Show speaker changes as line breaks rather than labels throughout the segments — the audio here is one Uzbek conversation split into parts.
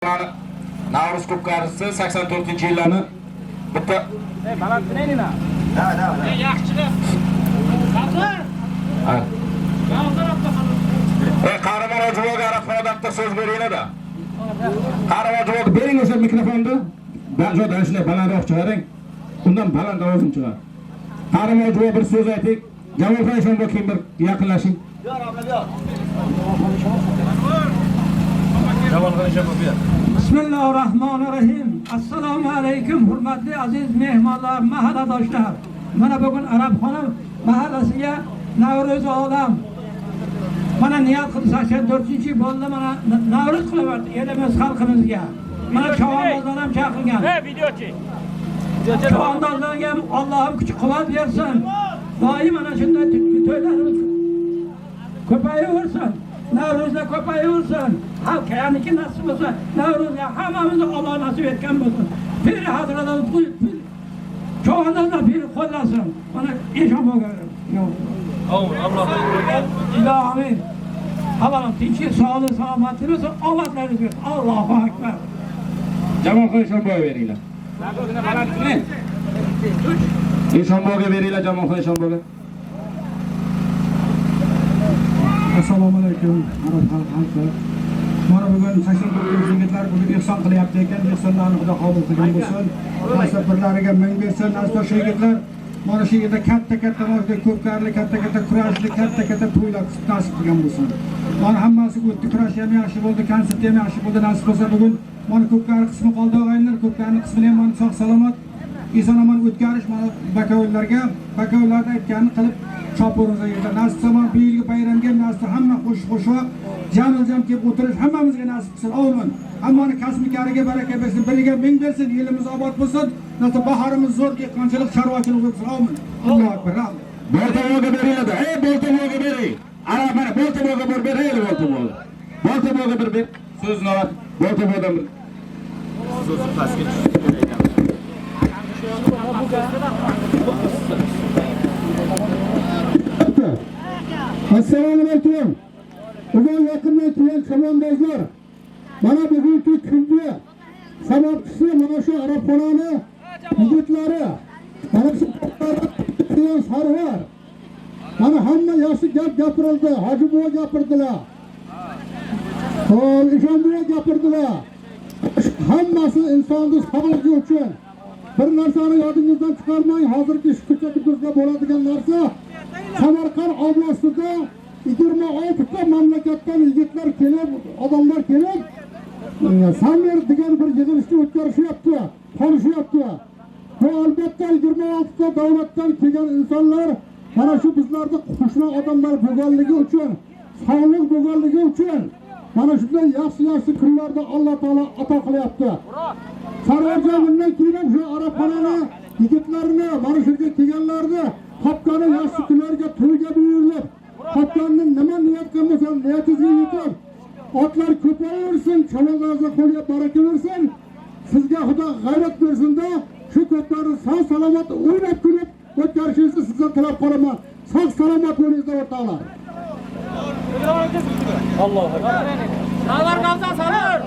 Navruz Ko'pkarisi 84-yillarni bitta
baland neyina? Yaxshilar.
Qahramon Hojiboyga Arafxonada so'z beringlar-da. Qahramon Hojiboy bering o'sha mikrofonni. Joydan shunday balandroq chiqaring. Undan baland ovozim chiqar. Qahramon Hojiboy bir so'z ayting. Jamol Faysonga kim bir yaqinlashing.
Bismillahirrahmanirrahim. Assalomu alaykum hurmatli aziz mehmonlar, mahalladoshlar. Mana bugun Arabxona mahallasiga Navruz olam. Mana niyat qilib 84-yil bo'ldi, mana Navruz qilyapti elimiz xalqimizga. Mana chavandozlar ham chaqirgan. Videochi. Chavandozlarga ham Allohim kuch-quvvat bersin. Doim mana shunday to'ylarimiz ko'payaversin. Navruzda ko'payaversin. Xalq yaniki nasib bo'lsa, Navruzga hammamizni Alloh nasib etgan bo'lsin. Bir hazratlar chavandozlar bir qo'llasin. Mana eshon bo'lgan. Alloh. Ilohim. Avvalom tinchlik, sog'lik, salomatlik bo'lsin. Omadlaringiz bo'lsin. Allohu akbar.
Jamol Faysonga beringlar. Eshonboyga beringlar, Jamol Faysonga.
Assalomu alaykum. Mana bugun 84 yigitlar bugun ehson qilyapti ekan. Ehsonlarni Xudo qabul qilgan bo'lsin. Nasiblarga ming bersin. Nasib yigitlar mana shu yerda katta mavzuda ko'pkarli, katta kurashli, katta to'ylar nasib qilgan bo'lsin. Mana hammasi o'tdi, kurash ham yaxshi bo'ldi, konsert ham yaxshi bo'ldi. Nasib bo'lsa bugun mana ko'pkari qismi qoldi og'aylar, ko'pkarning qismini ham mana sog' salomat eson-omon o'tkarish mana bakavillarda aytganini qilib Shopurimiz yerda nasib zamon bu yilgi bayramga nasib hamma qo'shib jamil-jam kelib o'tirish hammamizga nasib qilsin. Amin. Hammani kasbikariga baraka bersin, biriga ming bersin, elimiz obod bo'lsin. Nasib bahorimiz zo'r, dehqonchilik, chorvachilik bo'lsin. Amin. Allohu akbar.
Boltaboyga beringlar-da. Boltaboyga bering. Ana mana Boltaboyga bir beraylik Boltaboyga. Boltaboyga bir ber. So'zni ol. Boltaboydan bir so'z pastga tushiraylik.
Assalomu alaykum. Bugun yaqindan kelgan chavandozlar. Mana bugungi kunda sababchisi mana shu Arabxonani yigitlari. Mana shu qilgan sarvar. Mana hamma yaxshi gap gapirildi. Hojiboy gapirdilar. Xo'p, Eshonboy gapirdilar. Hammasi insonning sog'ligi uchun. Bir narsani yodingizdan chiqarmang. Hozirgi shu ko'cha-ko'chada bo'ladigan narsa Samarqand oblasida 26 ta mamlakatdan yigitlar kelib, odamlar kelib, Samir degan bir yig'ilishni o'tkazishyapti, qolishyapti. Bu albatta 26 ta davlatdan kelgan insonlar mana shu bizlarda qo'shma odamlar bo'lganligi uchun, sog'lik bo'lganligi uchun mana shunday yaxshi kunlarda Alloh taolo ato qilyapti. Sarvarjon bundan keyin shu Arabxonani yigitlarni, mana shu yerga kelganlarni Qopqani yaxshi kunlarga to'yga buyurilib, Qopqonni nima niyat qilmasa niyatingizga yetib, otlar ko'payaversin, chavandozlar qo'liga baraka bersin. Sizga Xudo g'ayrat bersin-da, shu ko'plarni sog' salomat o'ynab kulib o'tkarishingizni sizdan tilab qolaman. Sog' salomat bo'linglar o'rtoqlar.
Allohu akbar. Salar qolsa salar.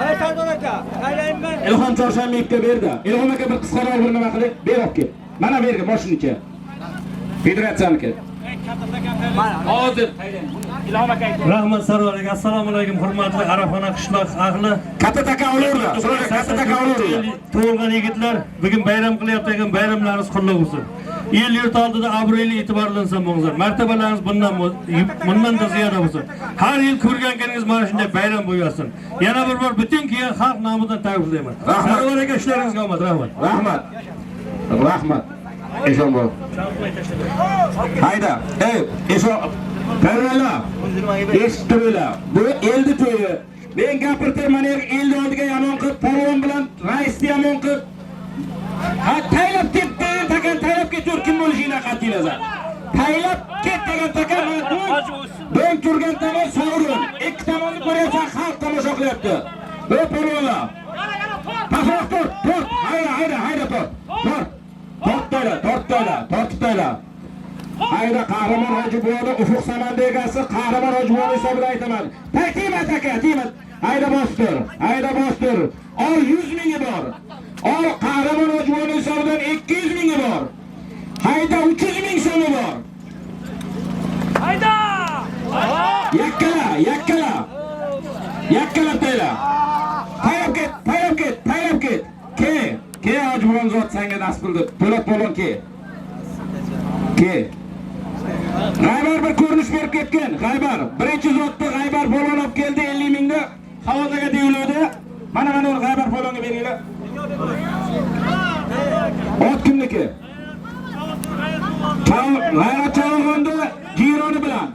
Ey Sardor aka, aylayman.
Ilhom Chorshanbekka berdi. Ilhom aka bir qisqaroq bir nima qiling, berib kel. Mana berga mashinaga. Federatsiyaniki. Hozir Ilhom aka.
Rahmat Sarvar aka. Assalomu alaykum hurmatli Arabxona qishloq ahli.
Katta taka olurlar. Katta taka olurlar.
Tug'ilgan yigitlar bugun bayram qilyapti ekan, bayramlaringiz qutlug' bo'lsin. El yurt oldida obro'li e'tiborlansin bo'ngizlar. Martabalarimiz bundan da ziyoda bo'lsin. Har yil ko'rganligingiz mana shunday bayram bo'yasin. Yana bir bor butun kelgan xalq nomidan tabriklayman. Sarvar aka ishlaringizga omad, rahmat.
Rahmat. Eshonboy. Hayda. Ey, Eshon. Qaranglar. Eshitdilar. Bu eldi to'yi. Men gapirdim, mana eldi oldiga yomon qilib, Parvon bilan raisni yomon qilib. Ha, taylab ketdi, takan taylab ketur, kim bo'lishini qat'iylazar. Taylab ket degan takan do'ng turgan tomon sovrin. Ikki tomonni ko'ryapsan, xalq tomosha qilyapti. Bu Parvonlar. Pasroq tort. Hayda tort. Tortdilar. Hayda Qahramon Hojiboyni Ufuq Samandegasi Qahramon Hojiboy hisobida aytaman. Tiymat aka, tiymat. hayda bostir. Hayda bostir. Ol 100 mingi bor. Ol Qahramon Hojiboni hisobidan 200 mingi bor. Hayda 300 ming so'mi bor.
Hayda!
Yakkala. Yakkala tayla. Tayrab ket. Ke Hojibon zot senga nasib qildi. Po'lat polvon ke. G'aybar bir ko'rinish berib ketgan. G'aybar birinchi zotni G'aybar polvon olib keldi 50 mingda. Havozaga deyiladi. Mana uni G'aybar polvonga beringlar. Ot kimniki? G'ayrat Chavg'onda Jironi bilan.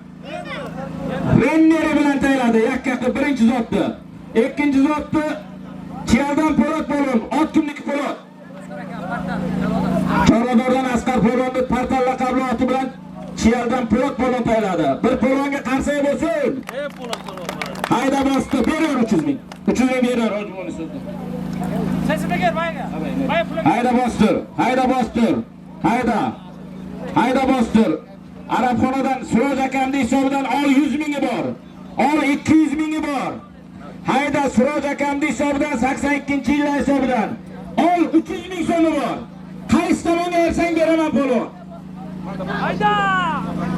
Renneri bilan tayladi. Yakka birinchi zotni. Ikkinchi zotni Chiyaldan Po'lat polvon. Ot kimniki Po'lat? Chorvadordan Asqar polvonni Partal laqabli oti bilan Chiyaldan Po'lat polvon tayladi. Bir polvonga qarsak bo'lsin. Hayda bosdi, berar 300 ming. 300 ming berar Hojiboni sotdi. Hayda bostir. Hayda bostir. Arabxonadan Suroj akamning hisobidan ol 100 mingi bor. Ol 200 mingi bor. Hayda Suroj akamning hisobidan 82-yillar hisobidan ol 300 ming so'mi bor. Qaysi tomonga ersang beraman polvon.
Hayda!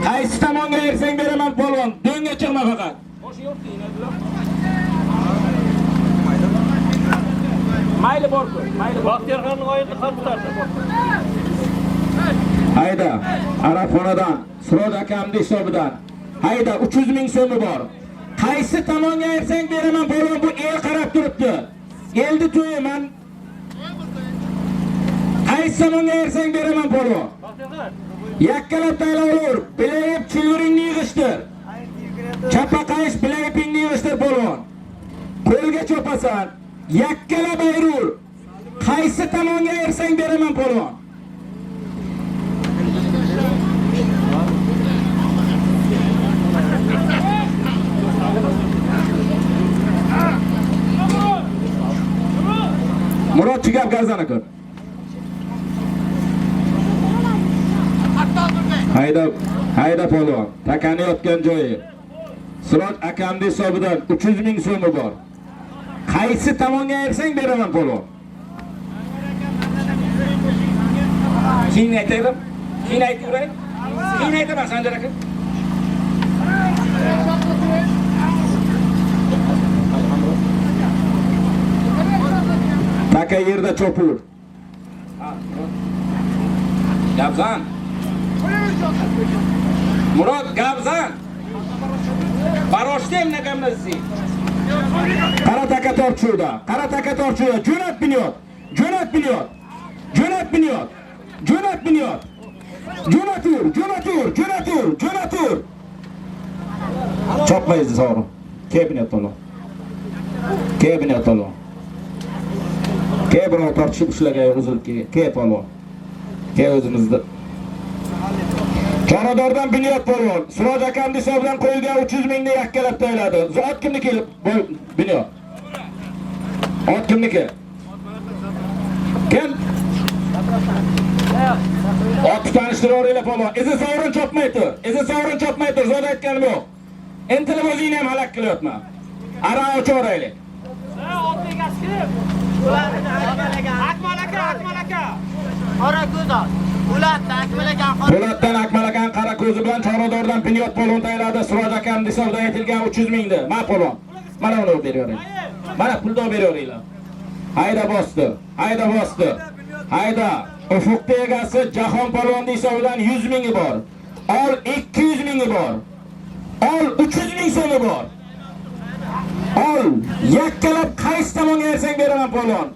Qaysi tomonga ersang beraman polvon. Do'ngga chiqma faqat.
Mayli bor-ku. Baxtiyorxonning oyini qolib
Hayda Arabxonadan Suroj akamning hisobidan hayda 300 ming so'mi bor. Qaysi tomonga ersang beraman polvon. Bu el qarab turibdi. Eldi to'yi men. Qaysi tomonga ersang beraman polvon. Yakkalab taylaver. Bilayib chilviringni yig'ishtir. Chapaqayish bilayipingni yig'ishtir polvon. Qo'lga chopasan. Yakkalab ayrur. Qaysi tomonga ersang beraman polvon. Murod chigab gazana ko'r. Hayda polvon. Takani yotgan joyi. Suroj akamning hisobidan 300 ming so'mi bor. Qaysi tomonga ersang beraman polvon. Keyin aytaydim. Keyin aytaveray. Keyin aytaman Sanjar aka. Taka yerda chopur. Gapzan. Murod gapzan. Baroshtem nagamnasi. Qara taka torchuda. Jo'nat binyot. Jo'natur. Chopmaysiz sog'ri. Kebinet tolo. Ke birov tortishib ushlagan uzilki. Ke polvon. Ke o'zimizda. Choradordan binyot polvon. Suroj akamning hisobidan qo'yilgan 300 mingni yakkalab tayladi. Ot kimniki? Binyot. Ot kimniki? Kim? Ot tanishtiravering polvon. Izi sovrin chopmay tur. Zo'da aytganim yo'q. Intilib o'zingni ham halak qilyapman. Ara o'choraylik.
Akmal aka. Qora ko'z ol.
Po'latdan Akmalakan qara ko'zi bilan Choradordan Binyot polvon tayladi. Suroj akamning hisobidan aytilgan 300 mingni. Ma polvon. Mana uni beravering. Mana pulni beraveringlar. Hayda bosdi. Hayda. Ufukda egasi Jahon polvonning hisobidan 100 mingi bor. Ol 200 mingi bor. Ol 300 ming so'mi bor. Ol yakkalab qaysi tomonga ersang beraman polvon.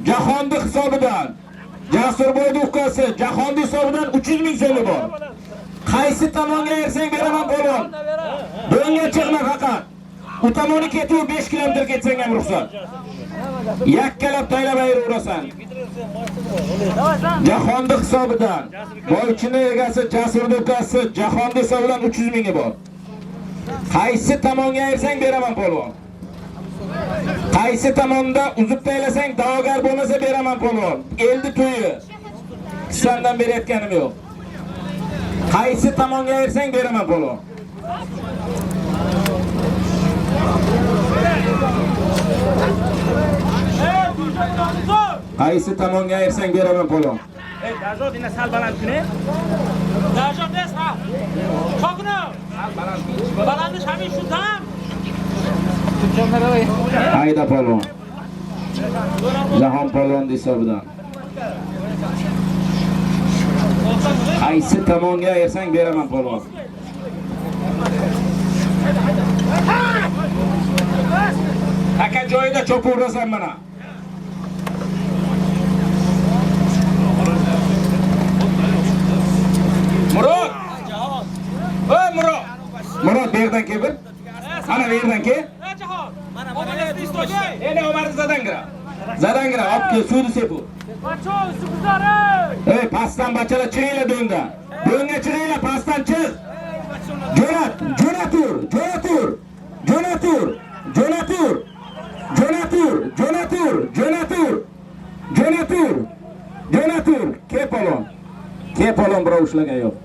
Jahonning hisobidan Jasurboy ukasi Jahonning hisobidan 300 ming so'mi bor. Qaysi tomonga ersang beraman polvon. Do'ngga chiqma faqat. U tomoni ketuv 5 kilometr ketsang ham ruxsat. Yakkalab taylab ayraverasan. Jahonning hisobidan Boychining egasi Jasurboy ukasi Jahonning hisobidan 300 mingi bor. Qaysi tomonga ersang beraman polvon. Qaysi tomonda uzib taylasang da'vogar bo'lmasa beraman polvon. Eldi to'yi. Sandan berayotganim yo'q. Qaysi tomonga ersang beraman polvon. Qaysi tomonga ersang beraman polvon.
Ey, Dajjal ina sal baland kune. Dajjal des ha. Chokni. Balandish hamish shundan.
Hayda polvon. Jahon polvon hisobidan. Qaysi tomonga ersang beraman polvon. Taka joyida cho'p urasan mana. Murod! Oy Murod! Murod bu yerdan kel bir. Ana bu yerdan kel.
Jahon. Mana istoga.
Endi Omarni zadangira. Zadangira olib kel suvni sepu.
Bacho, suvzare.
Ey pastdan bachalar chiringlar do'ngda. Do'ngga chiringlar pastdan chiq. Jo'natur. Ke polon birov ushlagan yo'q.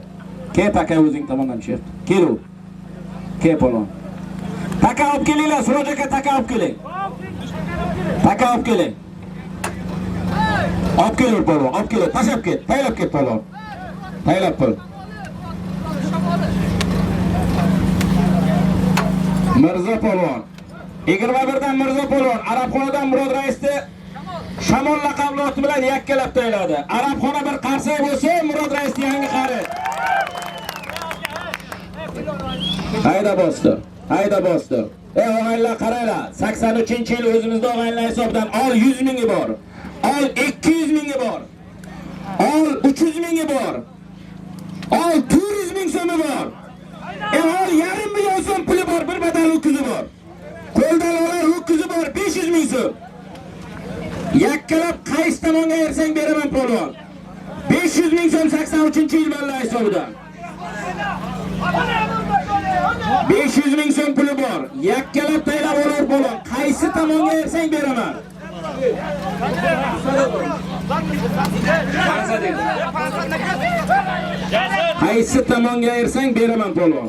Ke taka o'zing tomondan chiq. Kel. Ke polon. Taka olib kelinglar, Suroj aka taka olib keling. Taka olib keling. Olib kel polon, olib kel. Tashab ket, taylab ket polon. Taylab qil. Mirzo polvon. 21dan Mirzo polvon Arabxonadan Murod raisni Shamol laqabli oti bilan yakkalab tayladi. Arabxona bir qarsak bo'lsa, Murod raisni yangi qari. Hayda bosdi. Ey og'aylar qaranglar, 83-yil o'zimizda og'aylar hisobidan ol 100 mingi bor. Ol 200 mingi bor. Ol 300 mingi bor. Ol 400 ming so'mi bor. Ol yarim million so'm puli bor, bir badal ho'kizi bor. Qo'ldan olar ho'kizi bor 500 ming so'm. Yakkalab qaysi tomonga ersang beraman polvon. 500 ming so'm 83-yil vallahi hisobidan. 500 ming so'm puli bor. Yakkalab taylab olar polvon. Qaysi tomonga ersang beraman. Qaysi tomonga ersang beraman polvon.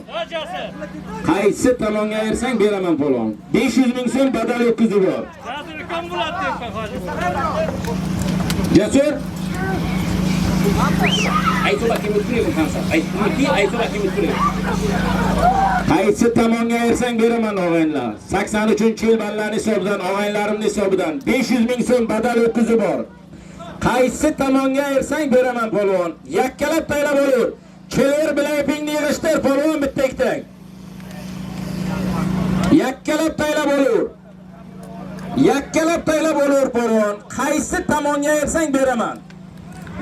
Qaysi tomonga ersang beraman polvon. 500 ming so'm badal ho'kizi bor. Jasur. Qaysi tomonga ersang beraman og'aylar. 83-yil ballarning hisobidan, og'aylarimning hisobidan 500 ming so'm badal ho'kizi bor. Qaysi tomonga ersang beraman polvon. Yakkalab taylab olur. Keler bilan ipingni yig'ishtir polvon bittakdak. Yakkalab taylab olur. Yakkalab taylab olur polvon. Qaysi tomonga ersang beraman.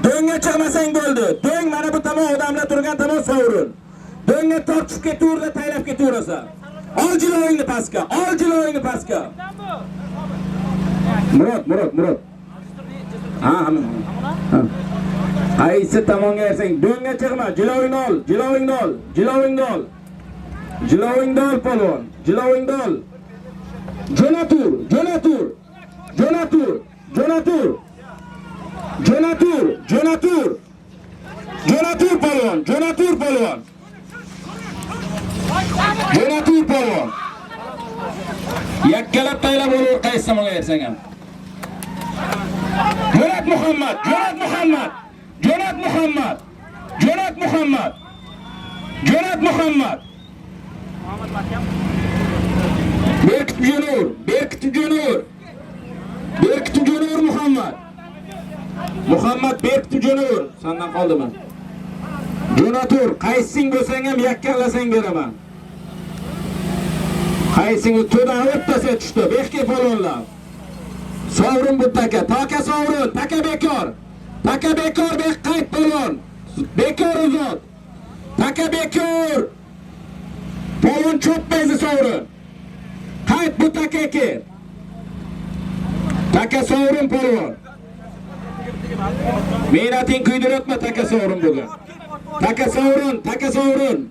Do'ngga chiqmasang bo'ldi. Do'ng mana bu tomon odamlar turgan tomon sovurun. Do'ngga tortib ketaverda, taylab ketaverasan. Ol jilovingni pastga. Murod. Ha. Qaysi tomonga ersang, do'ngga chiqma, jilovingni ol. Jilovingni ol polvon. Jilovingni ol. Jo'natur polvon. Jo'natur polvon. Yakkalab taylab olur qaysi tomonga ersang ham. Jo'nat Muhammad. Berkitib Jonur Muhammad. Berkitib Jonur. Sendan qoldimi? Jo'natur, qaysing bo'lsang ham yakkalasang beraman. Qaysing to'da o'rtasi tushdi. Bekka polvonlar. Sovrin bu taka sovrin, taka bekor, bek qayt polvon. Bekor uzot. Taka bekor. Polvon cho'pmaydi sovrin. Qayt bu taka. Taka sovrin polvon. Menating kuydiratma taka sovrin bugun. Taka sovrin.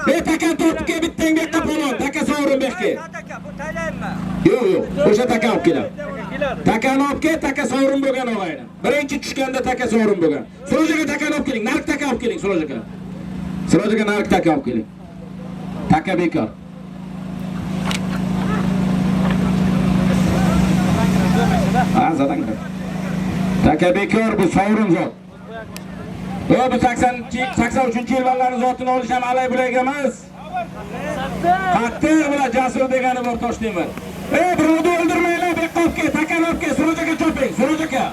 Be taka tortga bittang bekqa polvon, taka sovrin bekka. Yo'q, o'sha taka olib keladi. Takani olib kel, taka sovrin bo'lgan og'ayni. Birinchi tushganda taka sovrin bo'lgan. Surojaga takani olib keling, nark taka olib keling Surojaga. Surojaga nark taka olib keling. Taka bekor. Ha, zaten. Taka bekor bu sovrin zot. Bu 83-yil ballarning zotini olish ham alay bulay emas. Qattiq bular jasur degani bor Toshtemir. Birovni o'ldirmanglar, beqobga, takani olib kel, Suroj aka choping, Suroj aka.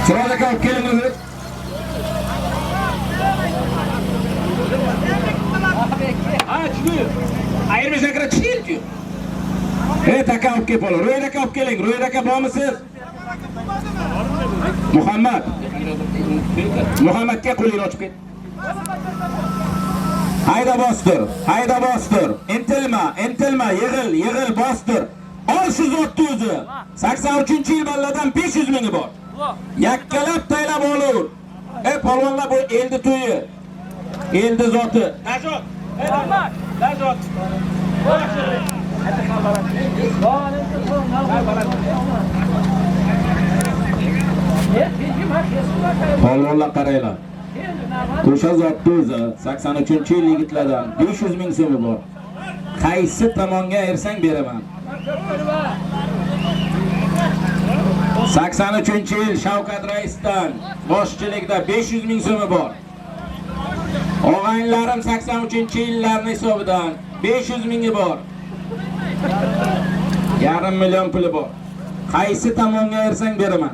Suroj aka olib keling o'zi. Ha, chiqdi. Ayirmish akra chiqdi. Taka olib kel, polo. Ro'yda aka olib keling, Ro'yda aka bormisiz? Muhammadga qo'lingni ochib ket. Hayda bostir. Intilma, yig'il, bostir. Ol shu zotni o'zi. 83-yil balladan 500 mingi bor. Yakkalab taylab olur. Polvonlar bu eldi to'yi. Eldi zoti. Najot. Najot. Polvonlar qaranglar. Ko'sha zotni o'zi 83-yil yigitlardan 500 ming so'mi bor. Qaysi tomonga ersang beraman. 83-yil Shavkat raisdan boshchiligida 500 ming so'mi bor. Og'aylarim 83-yillarning hisobidan 500 mingi bor. Yarim million puli bor. Qaysi tomonga ersang beraman.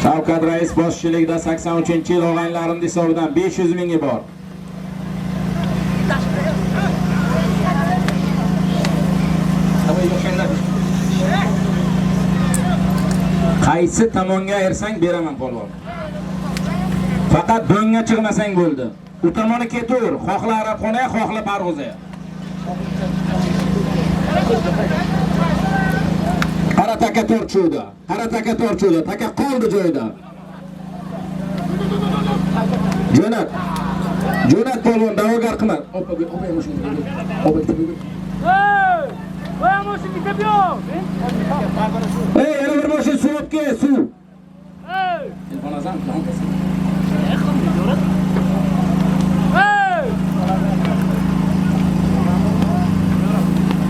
Shavkat rais boshchiligida 83-yil og'aylarim hisobidan 500 mingi bor. Qaysi tomonga ersang beraman polvon. Faqat do'ngga chiqmasang bo'ldi. U tomoni ketaver, xohla Arabxonaga, xohla Parg'o'zaga. Qara taka torchuda, taka qoldi joyida. Jo'nat polvon da'vogar qilma.
Voy moshin bitib yo'q.
Yana bir moshin suv olib kel, suv.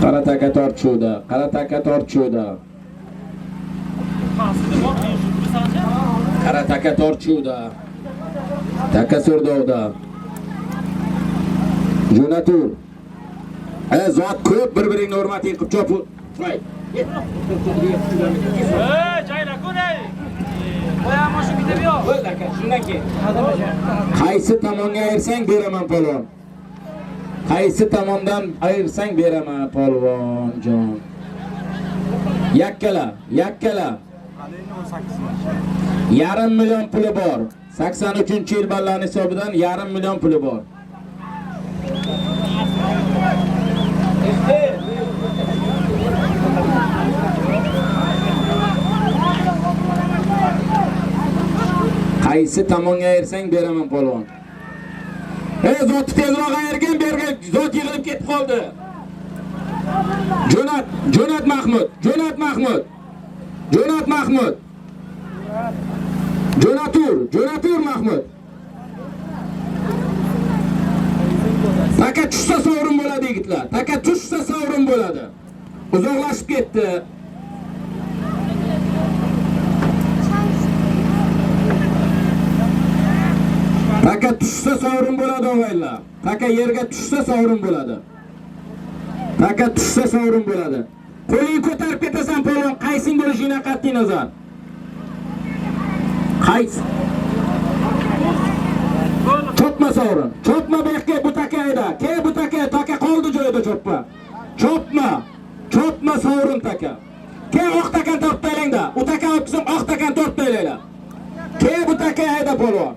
Qara taka torchuda. Taka surdovda. Jo'natur. Zot ko'p bir-biringni hurmating qilib chop. Voy.
Joylar ko'ray. Voy moshin bitib yo'q.
Bo'ldi aka, shundan keyin. Qaysi tomonga ersang beraman polvon. Qaysi tomondan ayirsang beraman polvonjon. Yakkala. Yarim million puli bor. 83-yil ballarning hisobidan yarim million puli bor. Qaysi tomonga ersang beraman polvon. Zotni tezroq ayirgan, bergan zot yig'ilib ketib qoldi. Jo'nat Mahmud. Jo'natur Mahmud. Taka tushsa sovrin bo'ladi yigitlar. Taka tushsa sovrin bo'ladi. Uzoqlashib ketdi. Taka tushsa sovrin bo'ladi o'g'aylar. Taka yerga tushsa sovrin bo'ladi. Qo'lingni ko'tarib ketasan polvon, qaysing bo'lishiga qat'iy nazar. Qaysi? Chopma sovrin. Chopma bekka bu takayda. Bu taka qoldi joyida chopma. Chopma sovrin taka. Oq takan tortib taylangda. U taka olibsam oq takan tortib taylanglar. Bu takayda polvon.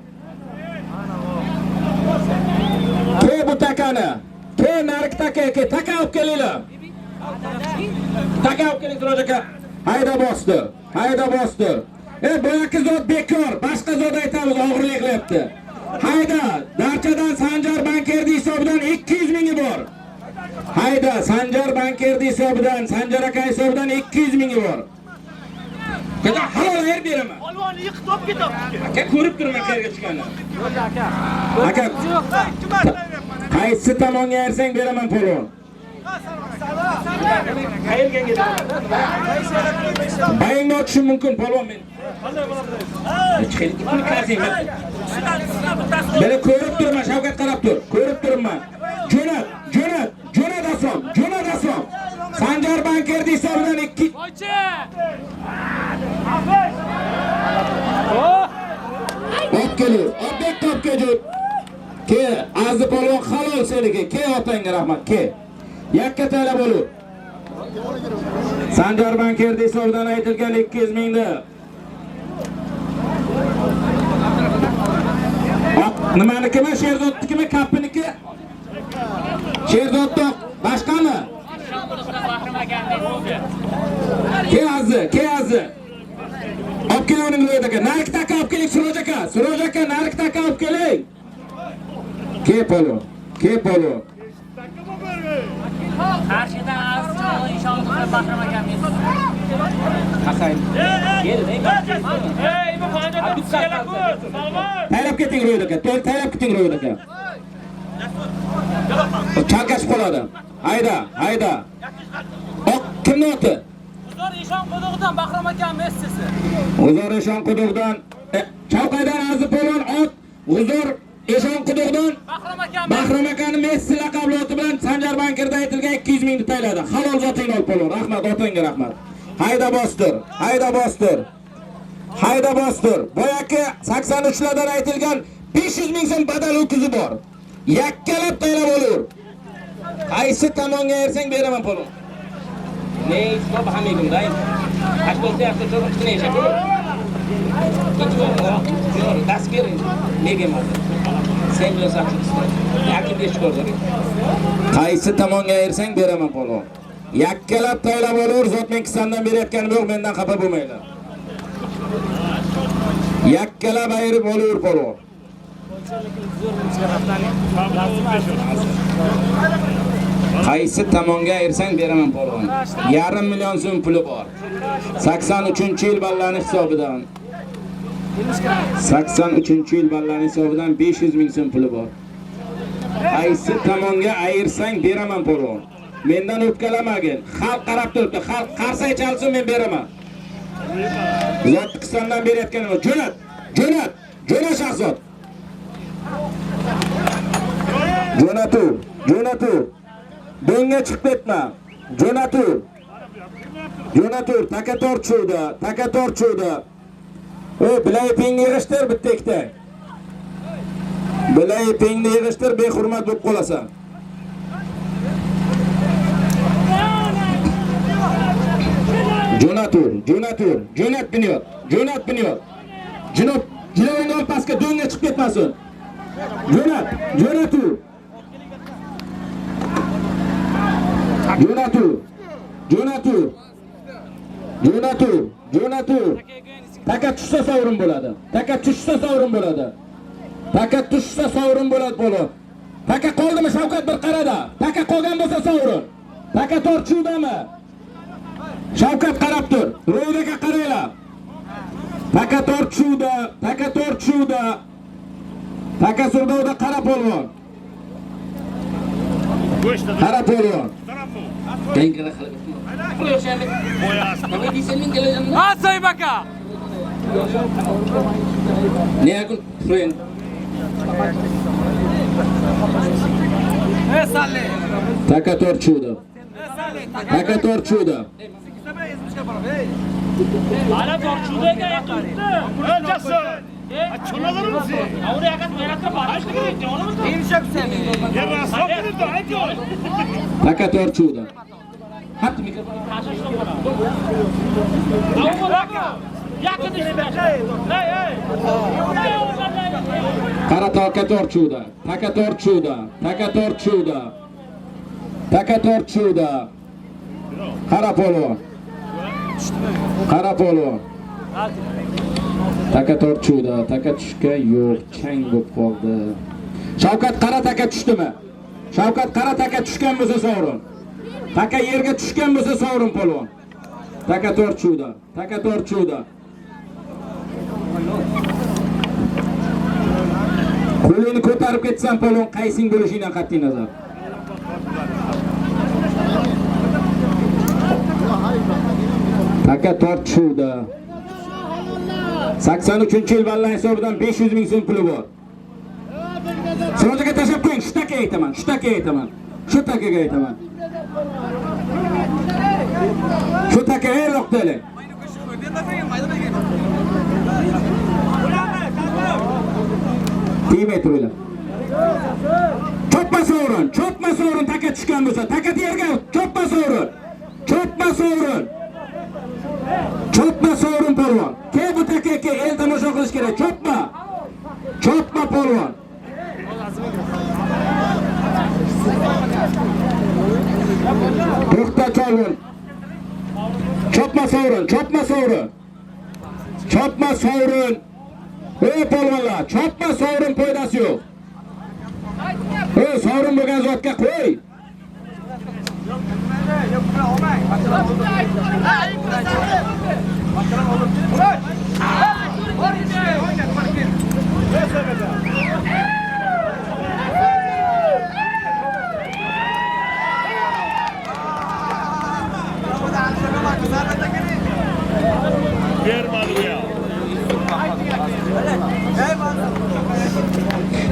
Bu takani. Narik taka olib kelinglar. Taka olib keling Suroj aka. Hayda bostir. Boyaki zot bekor, boshqa zot aytamiz og'irlik qilyapti. Hayda, darchadan Sanjar bankerdi hisobidan 200 mingi bor. Sanjar bankerdi hisobidan, Sanjar aka hisobidan 200 mingi bor. Qada halol yer beraman.
Polvonni yiqib top ketyapti.
Aka ko'rib turman qayerga chiqqanini. Aka. Qaysi tomonga ersang beraman polvon. Bayingni ochishim mumkin polvon men. Chiqing kasing. Beni ko'rib turma, Shavkat qarab tur. Ko'rib turibman. Jo'nat asom. Sanjar Bankerdi hisobidan 2. Obkelur, obek topkajut. Ke, Aziz polvon halol seniki. Ke otangga rahmat, ke. Yakka talab bo'lur. Sanjar Bankerdi hisobidan aytilgan 200 mingni. Nimanikimi? Sherzodnikimi? Kapiniki? Sherzodda boshqami? Ke Aziz. Olib keling uning ro'ydaga. Nark taka olib keling Suroj aka, nark taka olib keling. Ke polvon.
Qarshidan Aziz inshaalloh Bahrom akam.
Hasan.
Ey, bu qanday kuchlar ku?
Taylab keting ro'ydaga. Chalkashib qoladi. Hayda. Kimni oti?
Uzor eshon quduqdan Bahrom akam Messisi.
Uzor eshon quduqdan Chavqaydan Aziz polvon ot. Uzor eshon quduqdan Bahrom akani Messi laqabli oti bilan Sanjar Bankerda aytilgan 200 mingni tayladi. Halol zotingni ol polvon. Rahmat, otangga rahmat. Hayda bostir. Boyaki 83lardan aytilgan 500 ming so'm badal o'kizi bor. Yakkalab taylab olur. Qaysi tomonga ersang beraman polvon. Ne istop hamigim day. Ashbolta yaxshi turib chiqni yashab. Yo'q, dast bering. Nega emas? Sen bilasan. Yakim deb chiqardi. Qaysi tomonga ersang beraman polvon. Yakkalab taylab olur. Zot men kisamdan berayotganim yo'q, mendan xafa bo'lmanglar. Yakkalab ayirib olur polvon. Qaysi tomonga ayirsang beraman polvon. 1,5 million so'm puli bor. 83-yil ballarning hisobidan. 83-yil ballarning hisobidan 500 ming so'm puli bor. Qaysi tomonga ayirsang beraman polvon. Mendan o'pkalamagin. Xalq qarab turibdi. Xalq qarsay chalsin men beraman. Zot qismdan berayotganim yo'q. Jo'nat Shahzod. Jo'natur. Bunga chiqib ketma. Jo'natur, taka torchuvda. Bilay pingni yig'ishtir bitta ikkita. Bilay pingni yig'ishtir, behurmat bo'lib qolasan. Jo'nat Bunyod. Jilovingni ol pastga, do'ngga chiqib ketmasin. Jo'natur. Taka tushsa sovrin bo'ladi. Taka tushsa sovrin bo'ladi polvon. Taka qoldimi Shavkat bir qarada? Taka qolgan bo'lsa sovrin. Taka torchuvdami? Shavkat qarab tur. Ro'ydaga qaranglar. Taka torchuvda. Taka surdovda qara polvon. Qara polvon. Tengkira qilib.
Asay baka.
Ne yakun friend.
Salle.
Taka torchuvda.
Hala torchuvdaga yaqinda. O'ljasin. Açınalar mısın? Oraya yakın merakla bağışlı gidiyor. Onu mu? İmşak seni. Ya rasam dedi de hadi.
Taka torchuvda. Hatta mikrofonu
taşıştım bana. Ama baka. Yakın işte. Hey.
Qara taka torchuvda. Qara polvon. Taka torchuvda, taka tushga yo'q, chang bo'lib qoldi. Shavkat qara taka tushdimi? Shavkat qara taka tushgan bo'lsa sovrin. Taka yerga tushgan bo'lsa sovrin polvon. Taka torchuvda. Qo'lini ko'tarib ketsan polvon, qaysing bo'lishingdan qat'iy nazar. taka tortishuvda. 83-yil ballan hisobidan 500 ming so'm puli bor. Sirojaga tashlab qo'ying, shu takaga aytaman, shu takaga aytaman. Shu takaga aytaman. Shu takaga yo'qdaylar. Tegmay turinglar. Chopma sovrin, taka tushgan bo'lsa, taka yerga chopma sovrin. Chopma sovrin polvon. Ke bu takaga el tomosha qilish kerak. Chopma polvon. To'xta cholvon. Chopma sovrin. Ey polvonlar, chopma sovrin foydasi yo'q. Sovrin bo'lgan zotga qo'y.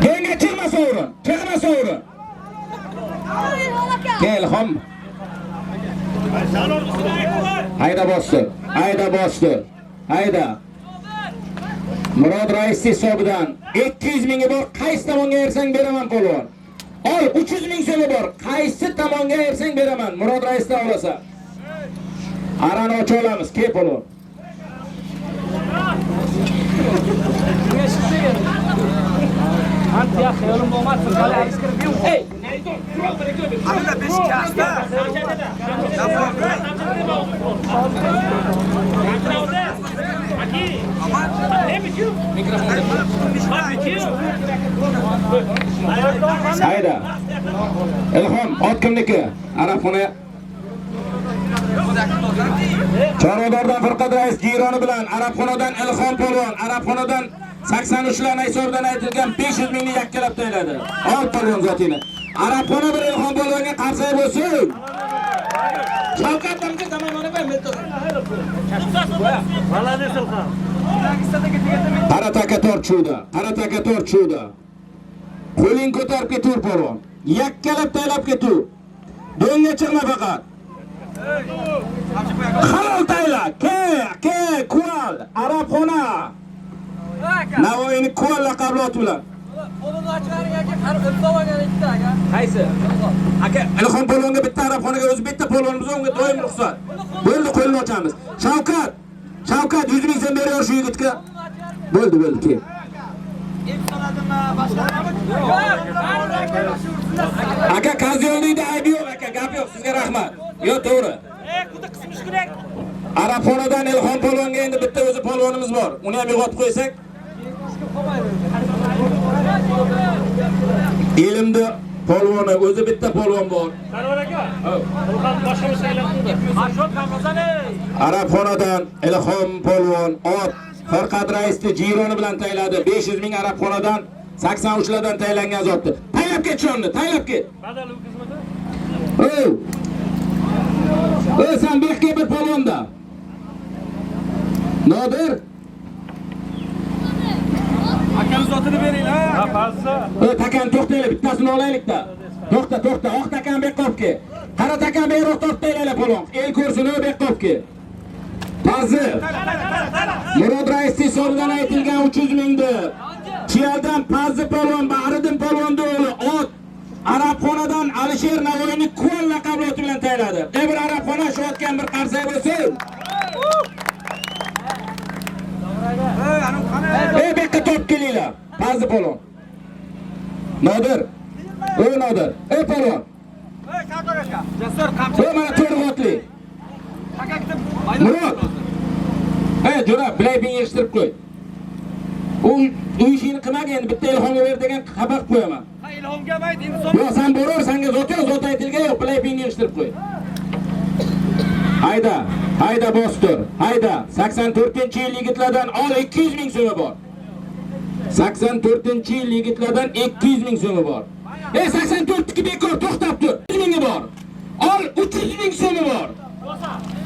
Yenga chiqma sovrin. Kel xom. Hayda bosdi. Hayda. Murod rais hisobidan 200 mingi bor, qaysi tomonga ersang beraman polvon. Ol 300 ming so'mi bor, qaysi tomonga ersang beraman. Murod raisdan olasa. Arani ocha olamiz, ke polvon.
Antiya xayolim bo'lmasın. Qala ayskirib yo'q. Ey, Abdulla 5 kasta.
Hayda. Ilhom, ot kimniki? Arafxona. Chorvadordan Farqat rais Jironi bilan Arafxonadan Ilhom polvon, Arafxonadan 83lar hisobidan aytilgan 500 mingni yakkalab tayladi. Ol polvon zotini. Arafxona bir Ilhom polvonga qarshi bo'lsin. Shavkat Mamki zamonona bilan miltiq.
Malades Ilhom.
Qara taka tortishuvda. Qo'ling ko'tarib ketur polvon. Yakkalab taylab ketur. Do'ngga chiqma faqat. Halol tayla, ke, kual, Arafxona. Navoiyni kual laqabli oti bilan.
Qo'lini ochgaring aka, qarib o'tsagan ikkita aka. Qaysi?
Aka, Ilhom polvonga bitta Arafxonaga o'zi bitta polvonimiz unga doim ruxsat. Bo'ldi, qo'lni ochamiz. Shavkat 100 ming so'm beraver shu yigitga. Bo'ldi, ke. Aka, qazyonlikda aybi yo'q aka, gap yo'q, sizga rahmat. Yo, to'g'ri.
Quda qismish kerak.
Arafxonadan Ilhom polvonga endi bitta o'zi polvonimiz bor. Uni ham yo'qotib qo'ysak. Elimda polvoni, o'zi bitta polvon bor.
Sarvar aka. Ilhom boshimiz aylantirdi. Ashot Ramazani.
Arafxonadan Ilhom polvon ot Farqat raisni Jironi bilan tayladi. 500 ming Arafxonadan 83lardan taylangan zotni. Taylab ket shonni, taylab ket.
Badal u xizmati.
Sen bekga bir polvonda. Nodir.
Akamiz zotini beringlar. Ha, fazla.
Takan to'xtaylar, bittasini olaylik-da. To'xta, oq takan bek qopki. Qara takan beyroq tortaylar polvon. El ko'rsin o bek qopki. Fazi. Murod rais hisobidan aytilgan 300 mingni. Chiyaldan Fazi polvon, Bahriddin polvon o'g'li ot Arafxonadan Alisher Navoiyni Kual laqabli oti bilan tayladi. Bir Arafxona shu otgan bir qarsak bo'lsin. Bekka top kelinglar. Fazi polvon. Nodir. Nodir. Polvon.
Sarvar aka. Jasur qamchi.
Mana to'rt otli. Murod. Jo'rab, bilayping yig'ishtirib qo'y. U ishini qilmagan, endi bitta Ilhomga ber degan xabar qo'yaman.
Ha, Ilhomga mayt, inson.
Yo'q, sen borar, senga zot aytilgan yo'q, bilayping yig'ishtirib qo'y. Hayda bostir. Hayda. 84-yil yigitlardan ol 200 ming so'mi bor. 84-yil yigitlardan 200 ming so'mi bor. 84 bekor to'xtab tur. 100 mingi bor. Ol 300 ming so'mi bor.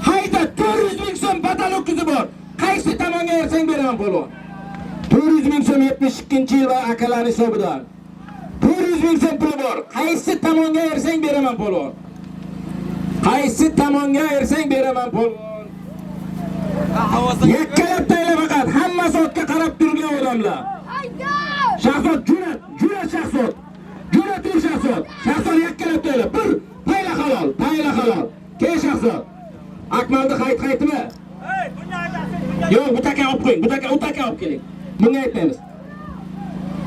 Hayda Shahzodda 400 ming so'm badal o'kizi bor. Qaysi tomonga bersang beraman polvon. 400 ming so'm 72-yil va akalarning hisobidan. 400 ming so'm puli bor. Qaysi tomonga bersang beraman polvon. Qaysi tomonga bersang beraman polvon. Yakkalab tayla faqat hammasi otga qarab turgan odamlar. Shahzod Jurat Shahzod. Jurat Shahzod. Shahzod yakkalab tayla. Bir tayla halol. Ke Shahzod. Akmalni qaytmi? Yo'q, bu taka olib qo'ying. Bu taka olib keling. Bunga aytmaymiz.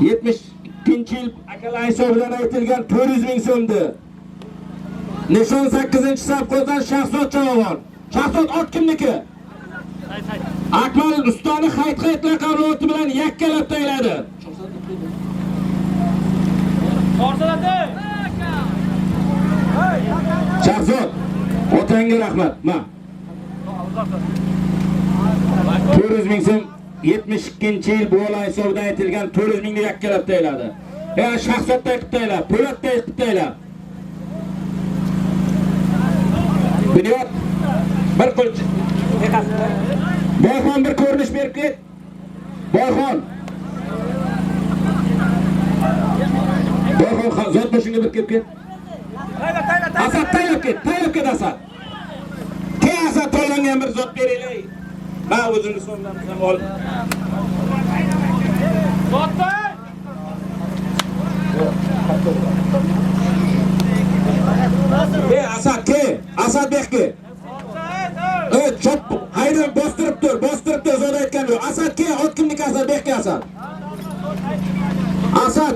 72-yil akalar hisobidan aytilgan 400 ming so'mdi. Nishon 8-safqozdan Shahzod Javon. Shahzod ot kimniki? Akmal ustani qayt laqabli bilan yakkalab tayladi. Shahzod, otangga rahmat. Ma. 400 ming so'm 72-yil bola hisobidan aytilgan 400 mingni yakkalab tayladi. Shahzodday qilib taylab, po'latday qilib taylab. Bunyod bir qo'lchi. Boyxon bir ko'rinish berib ket. Boyxon zot boshingga bir kelib ket. Asad taylab ket Asad. Ke Asad to'langan bir zot beraylik. Men o'zimni so'mdan ham olib. Zotda Asad bekki. Chop, haydi bostirib tur, zot aytgan yo'q. Asad ke, ot kimniki Asad bekki Asad. Asad.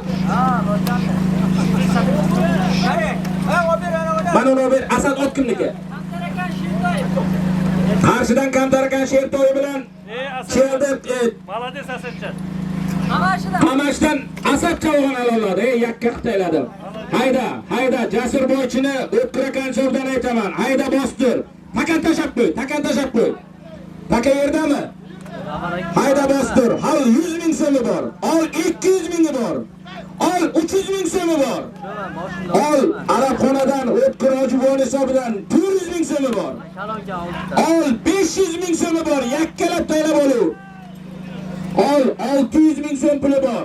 Mana uni ber, Asad ot kimniki? Qarshidan Kamtarakan Shertoy bilan keldi.
Malades Asadjon.
Qamashdan Asad Javon oladi, yakka qitayladi. Hayda, Jasur boychini o'tkirakan so'zdan aytaman. Hayda bostir. Takan tashab qo'y. Taka yerdami? Hayda bostir. Hal 100 ming so'mi bor. Ol 200 mingi bor. Ol 300 ming so'mi bor. Ol Arabxonadan o'tkir hojibon hisobidan 400 ming so'mi bor. Ol 500 ming so'mi bor. Yakkalab taylab ol. Ol 600 ming so'm puli bor.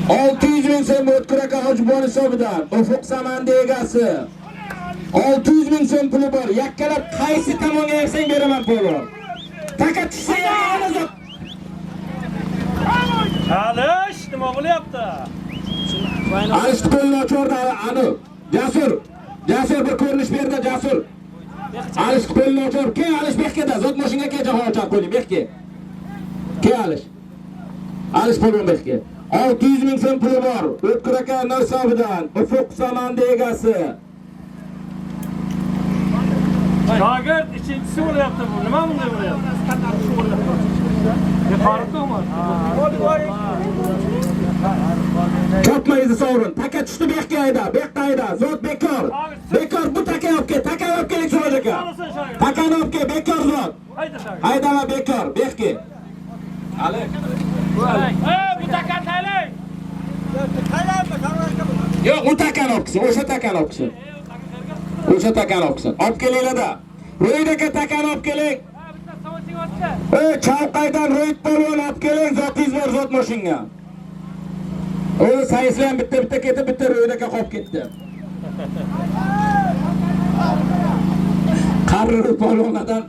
600 ming so'm o'tkir hojibon hisobidan. Ufuq Samandi egasi. 600 ming so'm puli bor. Yakkalab qaysi tomonga bersang beraman polvon. Taka tushsa yana
Alish, nima bo'lyapti?
Alish qo'lni ochordi ani. Jasur bir ko'rinish berdi Jasur. Alish qo'lni ochor. Ke Alish bekda, zot mashinaga ke jahon ochar qo'ying bekka. Ke Alish polvon bekka. 600 ming so'm puli bor. O'tkir aka hisobidan. Ufuq Samandi egasi.
Shogird ikkinchisi bo'lyapti bu. Nima bunday bo'lyapti?
Chopma izi sovrin. Taka tushdi bekka hayda. Zot bekor. Bu taka olib keling Suroj aka. Takani olib kel, bekor zot. Haydama bekor, bekki. Ali.
Bu takan taylay.
Yo'q, u takani olib kelsin, o'sha takani olib kelsin. Olib kelinglar-da. Ro'ydaka takani olib keling. Chavqaydan Ro'yd polvon olib keling, zotingiz bor zot mashinga. O'zi sayislar bitta ketib, bitta Ro'ydaka qolib ketdi. Qarri polvonlardan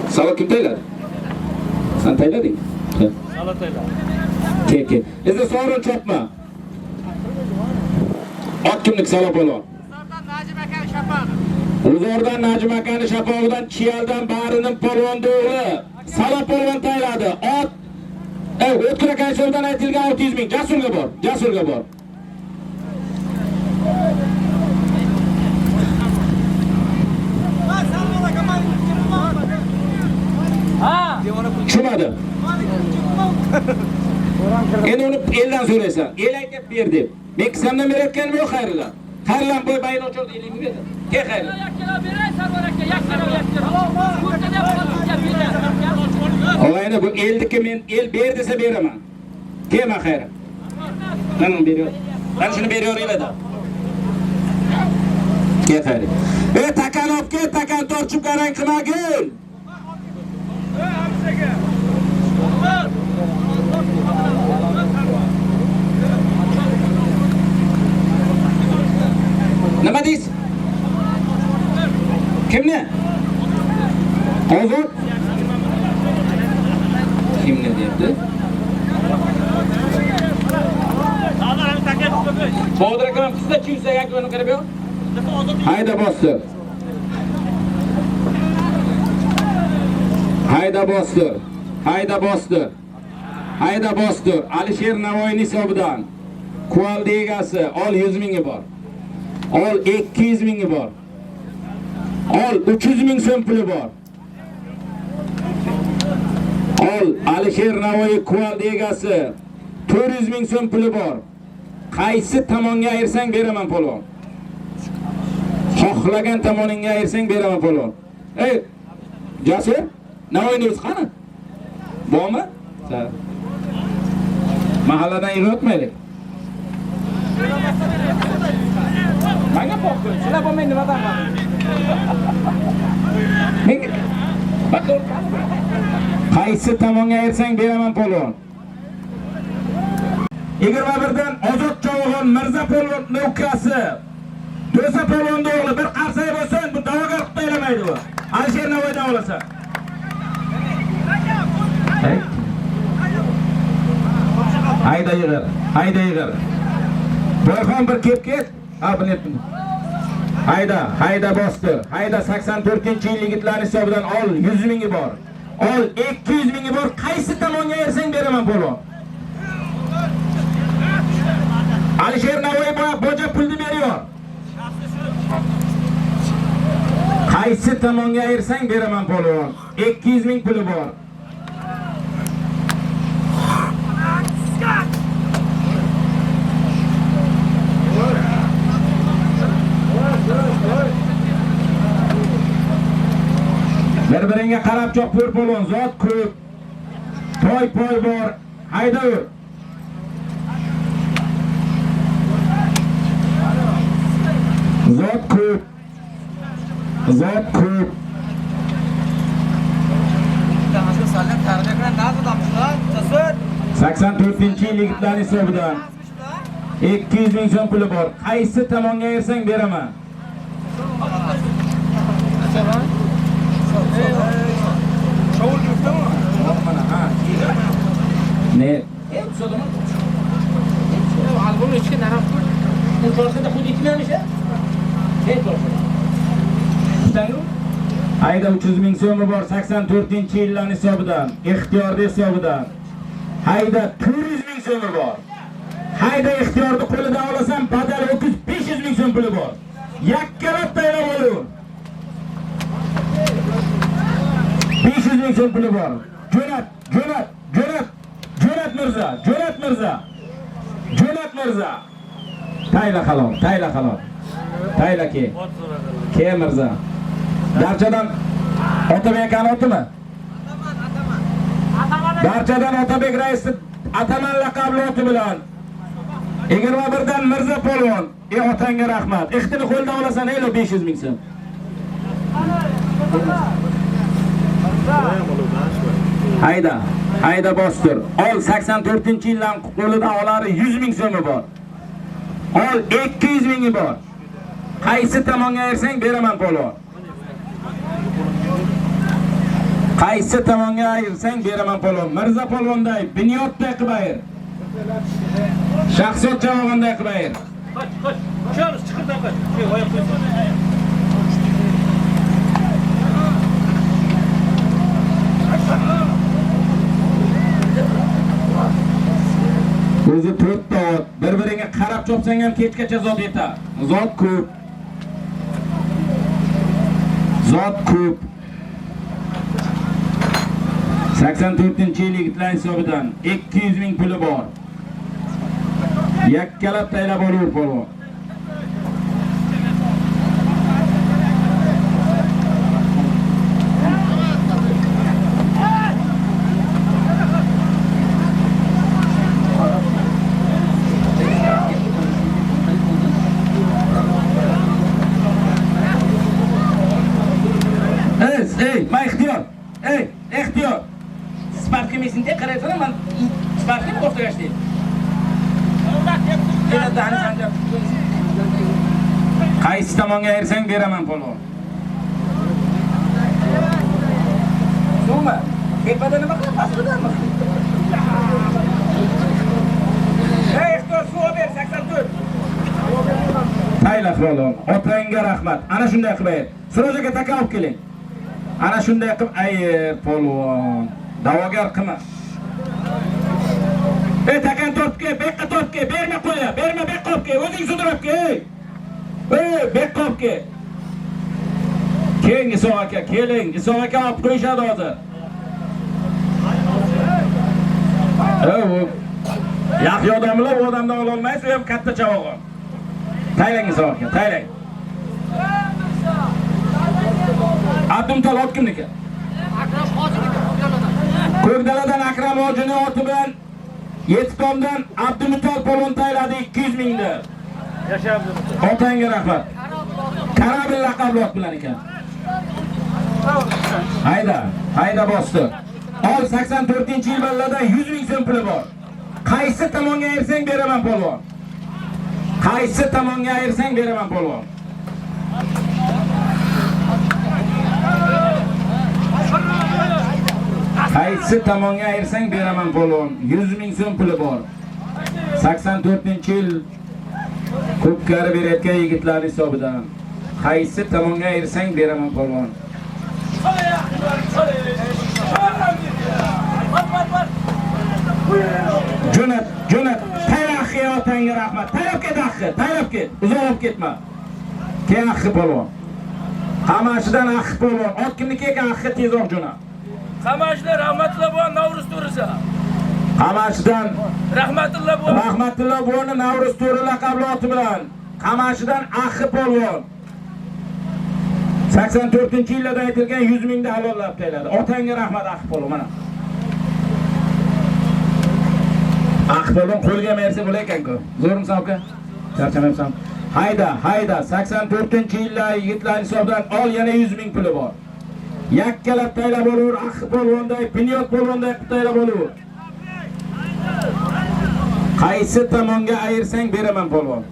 Salo kim tayladi? Sen taylading?
Salo tayladi.
Ke. Endi sovrin chopma. Ot kimlik Salo polvon? Uzordan Najim akani shapog'idan Chiyaldan Barining polvon o'g'li Salo polvon tayladi. Ot o'tkir aka hisobidan aytilgan 600 ming. Jasurga bor. Tushunadi. Endi uni eldan so'raysan. El aytib ber deb. Men qismdan berayotganim yo'q xayrlar. Har yan boy bayın oturdu elimi verdi. Ke hayır. Olayda bu eldiki men el ber dese beraman. Kema hayır. Ben veriyor. Ben şunu veriyor ile de. Ke hayır. Takan opke takan torçup garan kımagın. Nima deysiz? Kimni? Hozir? Kimni deyapti? Bodur akam sizda kimsa yakını qarab yo'q? Hayda bosdi. Hayda bosdi. Hayda bosdi. Hayda bosdi. Alisher Navoiyning hisobidan Kuvaldi egasi ol 100 mingi bor. Ol 200 mingi bor. Ol 300 ming so'm puli bor. Ol Alisher Navoiy Kuvaldi egasi 400 ming so'm puli bor. Qaysi tomonga ayirsang beraman polvon. Xohlagan tomoningga ayirsang beraman polvon. Ey, Jasur, Navoiyni o'zi qani? Bormi? Mahalladan yig'otmaylik. Menga qo'rqib, sizlar bo'lmay nimadan qildi? Bakın. Qaysi tomonga ayirsang beraman polvon. 21dan Ozod Chavog'on Mirza polvonning ukasi. Do'sa polvonning o'g'li bir qarsay bo'lsin, bu da'vogar qilib aylamaydi bu. Alisher Navoiydan olasa. Hayda yig'ir, hayda yig'ir. Boyxon bir kep ket. Ha, bilyapman. Hayda bosdi. Hayda 84-yil yigitlar hisobidan ol 100 mingi bor. Ol 200 mingi bor. Qaysi tomonga ayirsang beraman polvon. Alisher Navoiy boja pulni beriyor. Qaysi tomonga ayirsang beraman polvon. 200 ming puli bor. Bir-biringga qarab chopur polvon, zot ko'p. Toy bor. Hayda yur. Zot ko'p. 84-yil yigitlarning hisobidan 200 ming so'm puli bor. Qaysi tomonga ayirsang beraman. Ne?
Albüm içki nerem? Bu çorkada xud ikilanish a?
Ayda 300 ming so'mi bor 84-yillarning hisobidan, ixtiyorda hisobidan. Hayda 400 ming so'mi bor. Hayda ixtiyorni qo'lidan olasan, badal 500 ming so'm puli bor. Yakkalab taylab olaver. 500 ming so'm puli bor. Jo'nat Mirza. Tayla halol. Tayla ke Mirza. Darchadan Otabek akani otimi? Darchadan Otabek raisi Ataman laqabli oti bilan 21dan Mirza polvon. Otangga rahmat. Ixtini qo'ldan olasan, elo 500 ming so'm. Hayda bostir. Ol 84-yildan qo'lidan olari 100 ming so'mi bor. Ol 200 mingi bor. Qaysi tomonga ayirsang beraman polvon. Qaysi tomonga ayirsang beraman polvon. Mirza polvonday, Bunyodday qilib ayir. Shaxsiyat Chavog'onday qilib ayir.
Qoch. Chiqamiz, chiqirdan qoch. Oyoq qo'ysin.
O'zi 4 ta ot, bir-biriga qarab chopsang ham kechgacha zot yetar. Zot ko'p. 84-yil yigitlar hisobidan 200 ming puli bor. Yakkalab taylab olaver polvon. Qaysi tomonga ayirsang beraman polvon. So'ma. Tepada nima qilib pastdanmi? Ey, ixtor suv ber 84. Tayla polvon, otangga rahmat. Ana shunday qilib. Siroj aka taka olib keling. Ana shunday qilib ayir polvon. Da'vogar qilma. Ey takan tortga, bekqa tortga, berma qo'ya, berma bekqa olib kel, o'zing sudrab kel. Ey bekqa olib kel. Keling Iso aka, keling. Iso aka olib qo'yishadi hozir. Yaxshi odamlar u odamdan ola olmaysiz, u ham katta chavog'on. Taylang Iso aka, taylang. Abdumtol ot kimniki?
Akram hojiniki.
Ko'kdaladan Akram hojini oti bilan Yetibtomdan Abdumtol polvon tayladi 200 mingni.
Yasha Abdumtol.
Otangga rahmat. Karabil laqabli ot bilan ekan. Hayda bosdi. Ol 84-yil ballada 100 ming so'm puli bor. Qaysi tomonga ayirsang beraman polvon. Qaysi tomonga ayirsang beraman polvon. Qaysi tomonga ayirsang beraman polvon. 100 ming so'm puli bor. 84-yil ko'pkari berayotgan yigitlar hisobidan. Qaysi tomonga ayirsang beraman polvon. Jo'nat, taylab otangga rahmat. Taylab ket axi, taylab ket. Uzoq olib ketma. Ken axi polvon. Qamashidan axi polvon. Ot kimniki ekan axi tezroq jo'na.
Qamashidan rahmatullo bo'lgan Navruz to'risi.
Qamashidan
Rahmatullo bo'lgan.
Rahmatullo bo'lgan Navruz to'ri laqabli oti bilan. Qamashidan axi polvon. 84-yilda aytilgan 100 mingni halollab tayladi. Otangga rahmat axi polvon mana. Axi polvon qo'lga mersa bo'lar-ekan-ku. Zo'rmisan aka? Charchamayapsan. Hayda. 84-yillar yigitlar hisobidan ol yana 100 ming puli bor. Yakkalab taylab olur, axi polvonday, pinyot polvonday taylab olur. Qaysi tomonga ayirsang beraman polvon.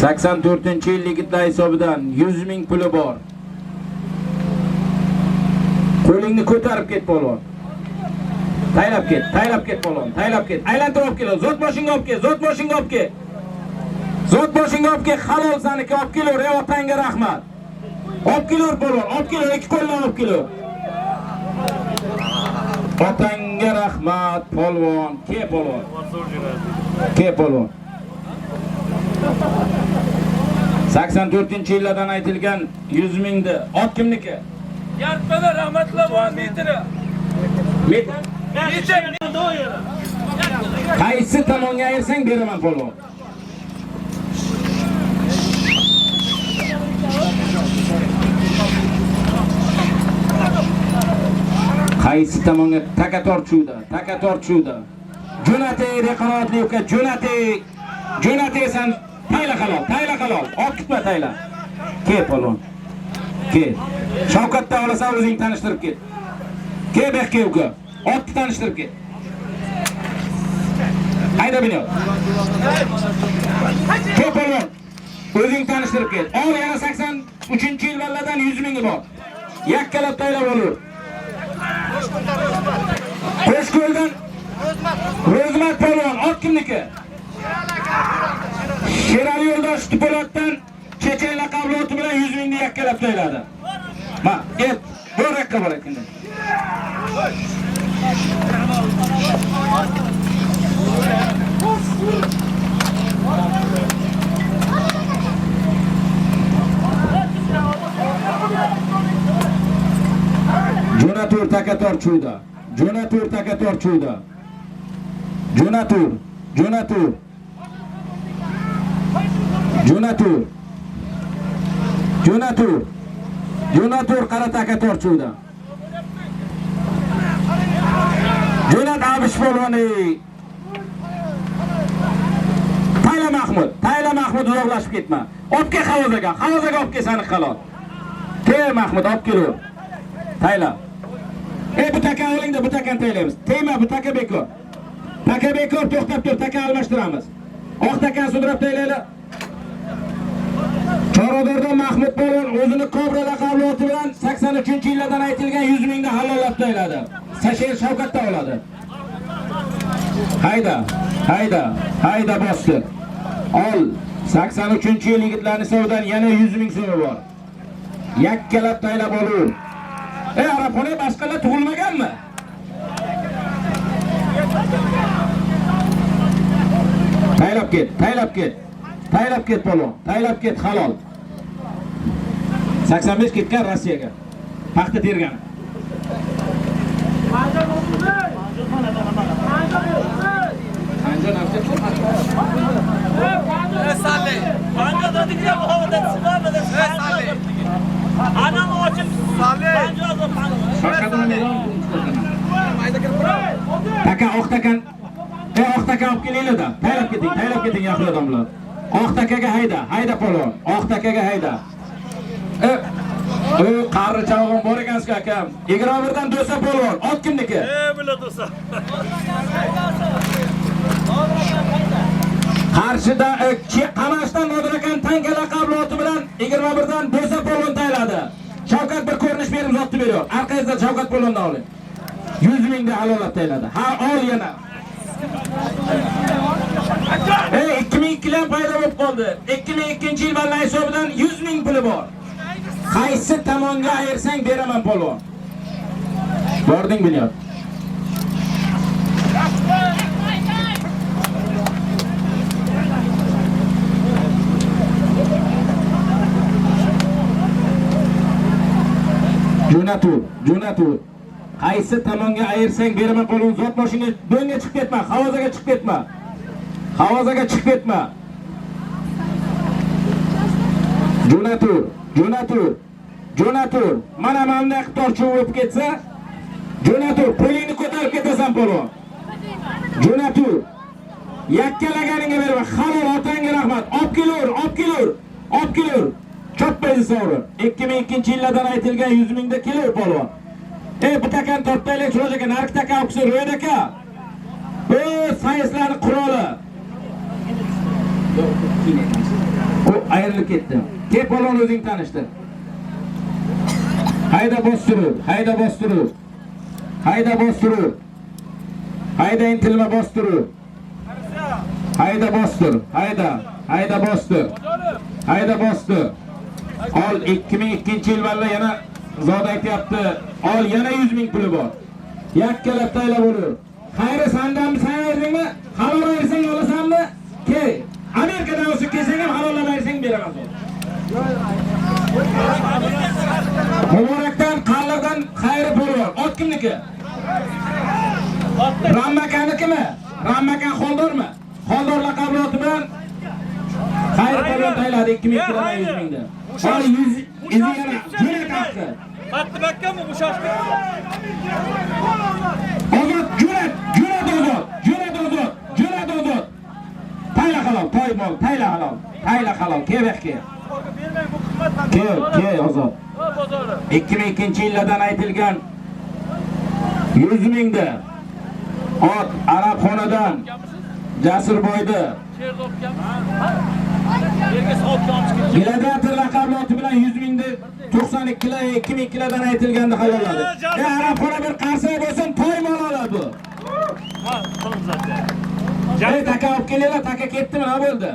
Sakson 4-yil yigitlar hisobidan 100 ming puli bor. Qo'lingni ko'tarib ket polvon. Taylab ket polvon, taylab ket. Aylantirib kel, zot boshingga olib kel, zot boshingga olib kel. Zot boshingga olib kel, halol saniki olib kelur, ey otangga rahmat. Olib kelur polvon, olib kelur, ikki qo'ldan olib kelur. Otangga rahmat polvon, ke polvon. Ke polvon. 84-yillardan aytilgan 100 mingni ot kimniki?
Yartmada rahmatullo bo'lgan metri.
Qaysi tomonga ayirsang beraman polvon. Qaysi tomonga taka tortuvda. Jo'natay qanotli uka, jo'natay san tayla halol. Ot kitma tayla. Ke polvon. Ke. Shavkatda olasan o'zing tanishtirib ket. Ke bekka uka. Otni tanishtirib ket. Hayda bino. Ke polvon. O'zing tanishtirib ket. Ol yana 83-yil valladan 100 mingi bor. Yakkalab taylab olur. Qo'shko'ldan Ro'zmat polvon, ot kimniki? Sherali yo'ldosh Tipolatdan Chechen laqabli oti bilan 100 mingni yakkalab tayladi. Ma, et, bu rakka bor ekan. Jo'natur taka tortuvda. Jo'natur. Jo'natur qara taka tortuvda. Jo'nat Abish polvoni. Tayla Mahmud uzoqlashib ketma. Olib kel havozaga olib kel sani halol. Kel Mahmud olib kelur. Tayla. Bu taka olingda, bu takani taylaymiz. Tegma, bu taka bekor. Taka bekor, to'xtab tur, taka almashtiramiz. Oq takani sudrab taylaylar. Chorodordan Mahmud Polvon o'zini Kobra laqabli oti bilan 83-yillardan aytilgan 100 mingni halollab tayladi. Sasher Shavkatda oladi. Hayda bosdi. Ol. 83-yil yigitlarning hisobidan yana 100 ming so'mi bor. Yakkalab taylab olur. Arabxona boshqalar tug'ilmaganmi? Taylab ket polvon. Taylab ket halol. 85 ketgan Rossiyaga. Paxta tergan. Taka oq takan. Oq taka olib kelinglar-da. Taylab keting yaxshi odamlar. Oq takaga hayda polvon. Oq takaga hayda. Qarri chavg'im bor ekansiz akam. Egroverdan do'sa polvon. Ot kimniki?
Bila do'sa.
Qarshida Qamashdan Nodir akan tanka laqabli oti bilan 21dan do'sa polvon tayladi. Shavkat bir ko'rinish berib zotni beriyor. Orqangizda Shavkat polvondan oling. 100 mingni halollab tayladi. Ha, ol yana. 2002 paydo bo'lib qoldi. 2002-yil ballay hisobidan 100 ming puli bor. Qaysi tomonga ayirsang beraman polvon. Bording bunyod. Jo'natur. Qaysi tomonga ayirsang beraman polvon. Zot mashina do'nga chiqib ketma, havozaga chiqib ketma. Jo'natur. Mana bunday qtorchi bo'lib ketsa, jo'natur, qo'lingni ko'tarib ketasan polvon. Jo'natur. Yakkalaganingga beraman. Halol otangga rahmat. Olib kelur. Chopmaydi sovrin. 2002-yillardan aytilgan 100 mingda kelur polvon. Bu takan tortaylik cho'jaga nark taka o'qisa ro'yad aka. Sayislarning quroli. O ayrilib ketdi. Ke polvon o'zing tanishdi. Hayda bostirur. Hayda intilma bostirur. Hayda bostir. Ol 2002-yil valla yana zod aytyapti. Ol yana 100 ming puli bor. Yakkalab taylab olur. Xayri sandanmi, sen ayrdingmi? Halol ayrsang olasanmi? Ke. Amerikadan o'sib kelsang ham halollab ayrsang beraman. Muborakdan, Qalliqdan xayri polvon. Ot kimniki? Rammakannikimi? Rammakan Xoldormi? Xoldor laqabli oti bilan xayri polvon tayladi 2002dan 100 mingda. Ol 100 yana jo'natdi.
Qattiq bakkanmi bu shoshdi?
Ozod, jo'nat ozod. Tayla halol, toymol, tayla halol. Kebekki. Ke ozod. 2002-yillardan aytilgan 100 mingda ot Arabxonadan Jasurboyda Gladiator laqabli oti bilan 100 mingda 2002-yillardan aytilganda halolladi. Arabxona bir qarsa bo'lsin, toymol oladi bu. Taka olib kelinglar, taka ketdimi, nima bo'ldi?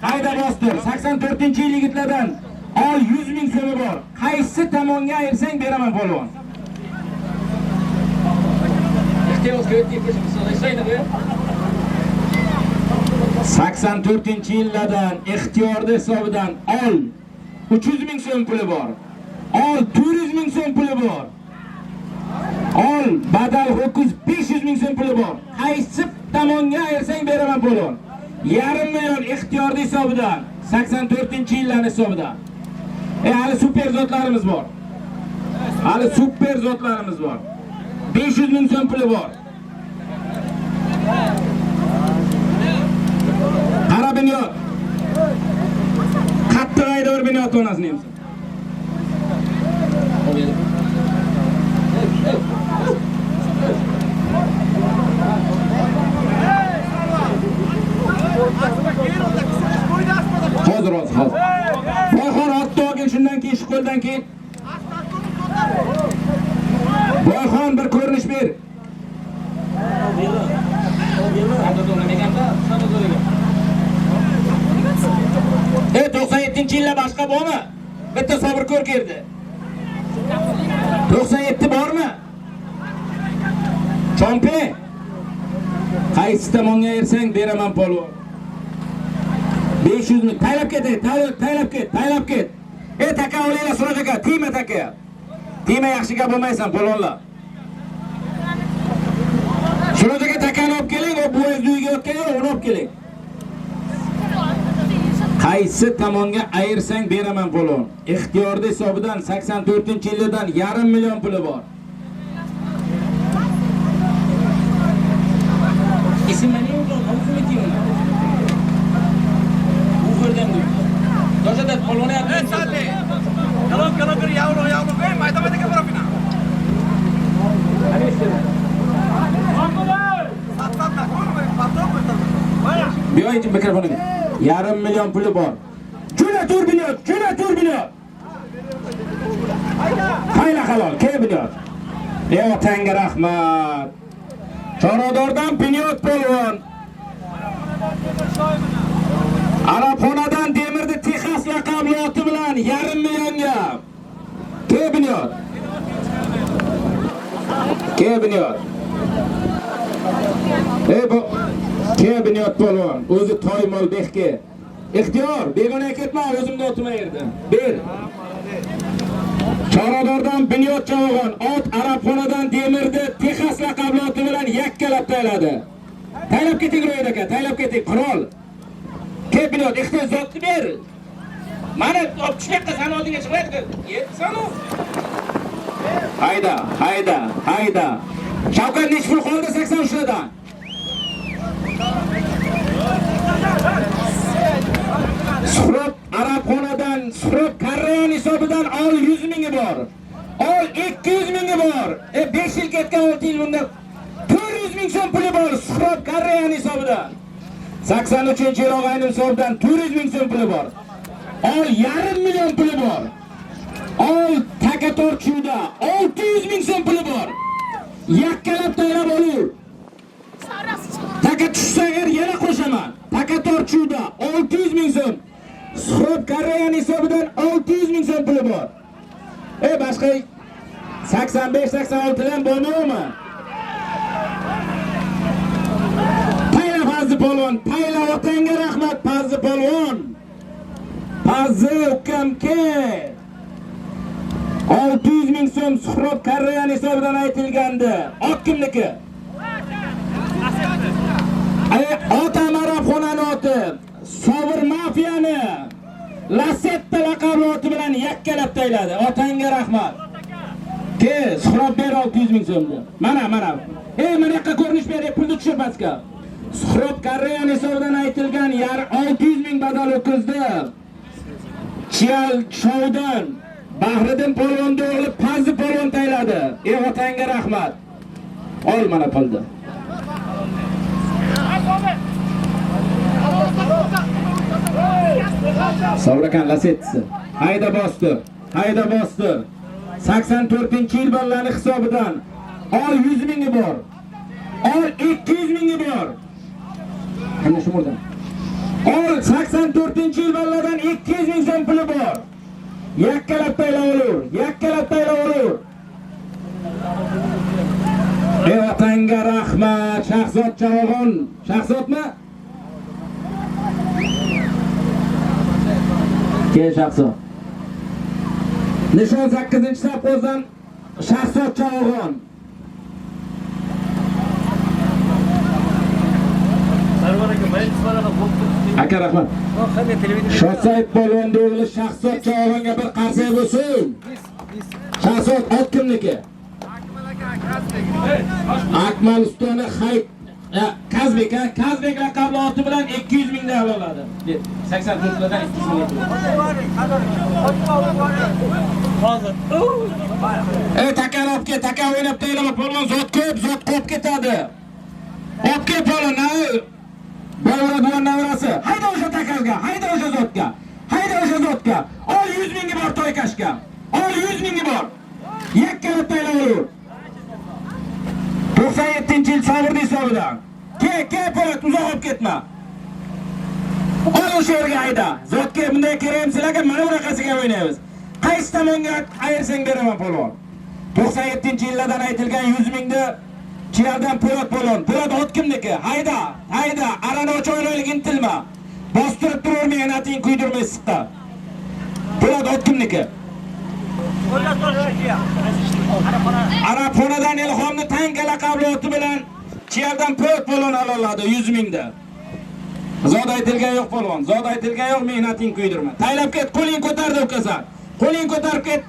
Hayda bostir. 84-yil yigitlardan ol 100 ming so'mi bor. Qaysi tomonga ayirsang beraman polvon. 84-yillardan ixtiyorda hisobidan ol 300 ming so'm puli bor. Ol 400 ming so'm puli bor. Ol badal ho'kiz 500 ming so'm puli bor. Qaysi tomonga ayirsang beraman polvon. Yarim million ixtiyorda hisobidan 84-yillar hisobidan. Hali super zotlarimiz bor. 500 ming so'm puli bor. Qara bunyod. Qattiq haydavur bunyod onasini ham. ber. E 97-yilda boshqa bormi? Bitta sabr ko'r keldi. 97 bormi? Chompe. Qaysi tomonga ersang beraman polvon. 500 ming taylab ket, taylab ket. Taka olinglar Suroj aka, tima taka. Tima yaxshi gap bo'lmaysan polvonlar. Suroj aka takani olib keling, o bo'yinni uyga o'tkaning, uni olib keling. Qaysi tomonga ayirsang beraman polvon. Ixtiyorda hisobidan 84-yildan yarim million puli bor. Ismini o'qing, o'qing. Uferdan bu. Do'shadat polvon aytdi. Kalon bir yavru qo'y, mayda-maydaga borapina. Biyoyinchi mikrofoniga. Yarim million puli bor. Juna turbinot. Hayla halol, ke binot. Otangga rahmat. Chorodordan Pinyot polvon. Arabxonadan Demirni Texas laqabli oti bilan yarim millionga. Ke binot. Bu Kebiniyat polvon, o'zi toymol behga. Ixtiyor, begona ketma, o'zimda o'tmayerdi. Ber. Chorodordan Biniyot chavog'on, ot Arabxonadan Demirni Texas laqabli oti bilan yakkalab tayladi. Taylab keting Ro'yid aka, taylab keting, qirol. Kebiniyat, ixtiyor zotni ber. Mana olib tushmoqqa san oldinga chiqmaydi. Yetsanu. Hayda. Shavkat nech pul qoldi 83 dan? Suhrab Arabxonadan, Suhrab Karrayon hisobidan ol 100 mingi bor. Ol 200 mingi bor. 5 yil ketgan 6 yil bunda 400 ming so'm puli bor Suhrab Karrayon hisobidan. 83-yil og'aynim hisobidan 400 ming so'm puli bor. Ol yarim million puli bor. Ol Takatorchuda 600 ming so'm puli bor. Yakkalab taylab olur. Taka tushsa agar yana qo'shaman. Takatorchuda 600 ming so'm. Suhrab Karrayon hisobidan 600 ming so'm puli bor. Boshqa 85-86 dan bo'lmaymi? Tayla Fazli polvon, tayla otangga rahmat Fazli polvon. Fazli ukamga 600 ming so'm Suhrab Karrayon hisobidan aytilgandi. Ot kimniki? Ot Arabxonani oti, Sobir mafiyani Lasetta laqabli oti bilan yakkalab tayladi. Otangga rahmat. Ke, Suhrab ber 600 ming so'mni. Mana. Mana yoqqa ko'rinish ber, pulni tushir pastga. Suhrab Karrayon hisobidan aytilgan 600 ming badal o'tkazdi. Chiyal shovdan Bahriddin polvonning o'g'li Fazli polvon tayladi. Otangga rahmat. Ol mana pulni. Savrakan Lasettisi. Hayda bostir. 84-yil ballani hisobidan ol 100 mingi bor. Ol 200 mingi bor. Qani shumurdan. Ol 84-yil balladan 200 ming so'm puli bor. Yakkalab taylab olur. Otangga rahmat. Shahzod Chavog'on. Shahzodmi? Ke Shahzod. Nishon 8-safxozdan Shahzod Chavog'on. Aka rahmat. Shosayev polvonning o'g'li Shahzod Chavog'onga bir qarsak bo'lsin. Shahzod ot kimniki? Akmal ustani Hayt Kazbek laqabli oti bilan 200 mingdan oladi. 84 dan 200 ming. Hozir. Taka o'ynab taylama polvon zot ko'p ketadi. Opke polvon, Bavra duvan navrasi. Hayda o'sha takazga, hayda o'sha zotga. Ol 100 mingi bor to'ykashga. Ol 100 mingi bor. Yakkalab taylab olur. 97-yil Sobirning hisobidan. Ke Po'lat uzoq olib ketma. Ol o'sha yerga hayda. Zotga bunday kerak sizlarga mana bunaqasiga o'ynaymiz. Qaysi tomonga ayirsang beraman polvon. 97-yillardan aytilgan 100 mingni Chiyaldan Po'lat polvon. Po'lat ot kimniki? Hayda, arani och o'ynaylik intilma. Bostirib turur mehnating kuydirmay siqqa. Po'lat ot kimniki? Arabxonadan Ilhomni tanka laqabli oti bilan Chiyaldan Po'lat polvon ololadi 100 mingda. Zod aytilgan yo'q polvon, zod aytilgan yo'q mehnating kuydirma. Taylab ket, qo'ling ko'tardi ukasan. Qo'ling ko'tarib ket.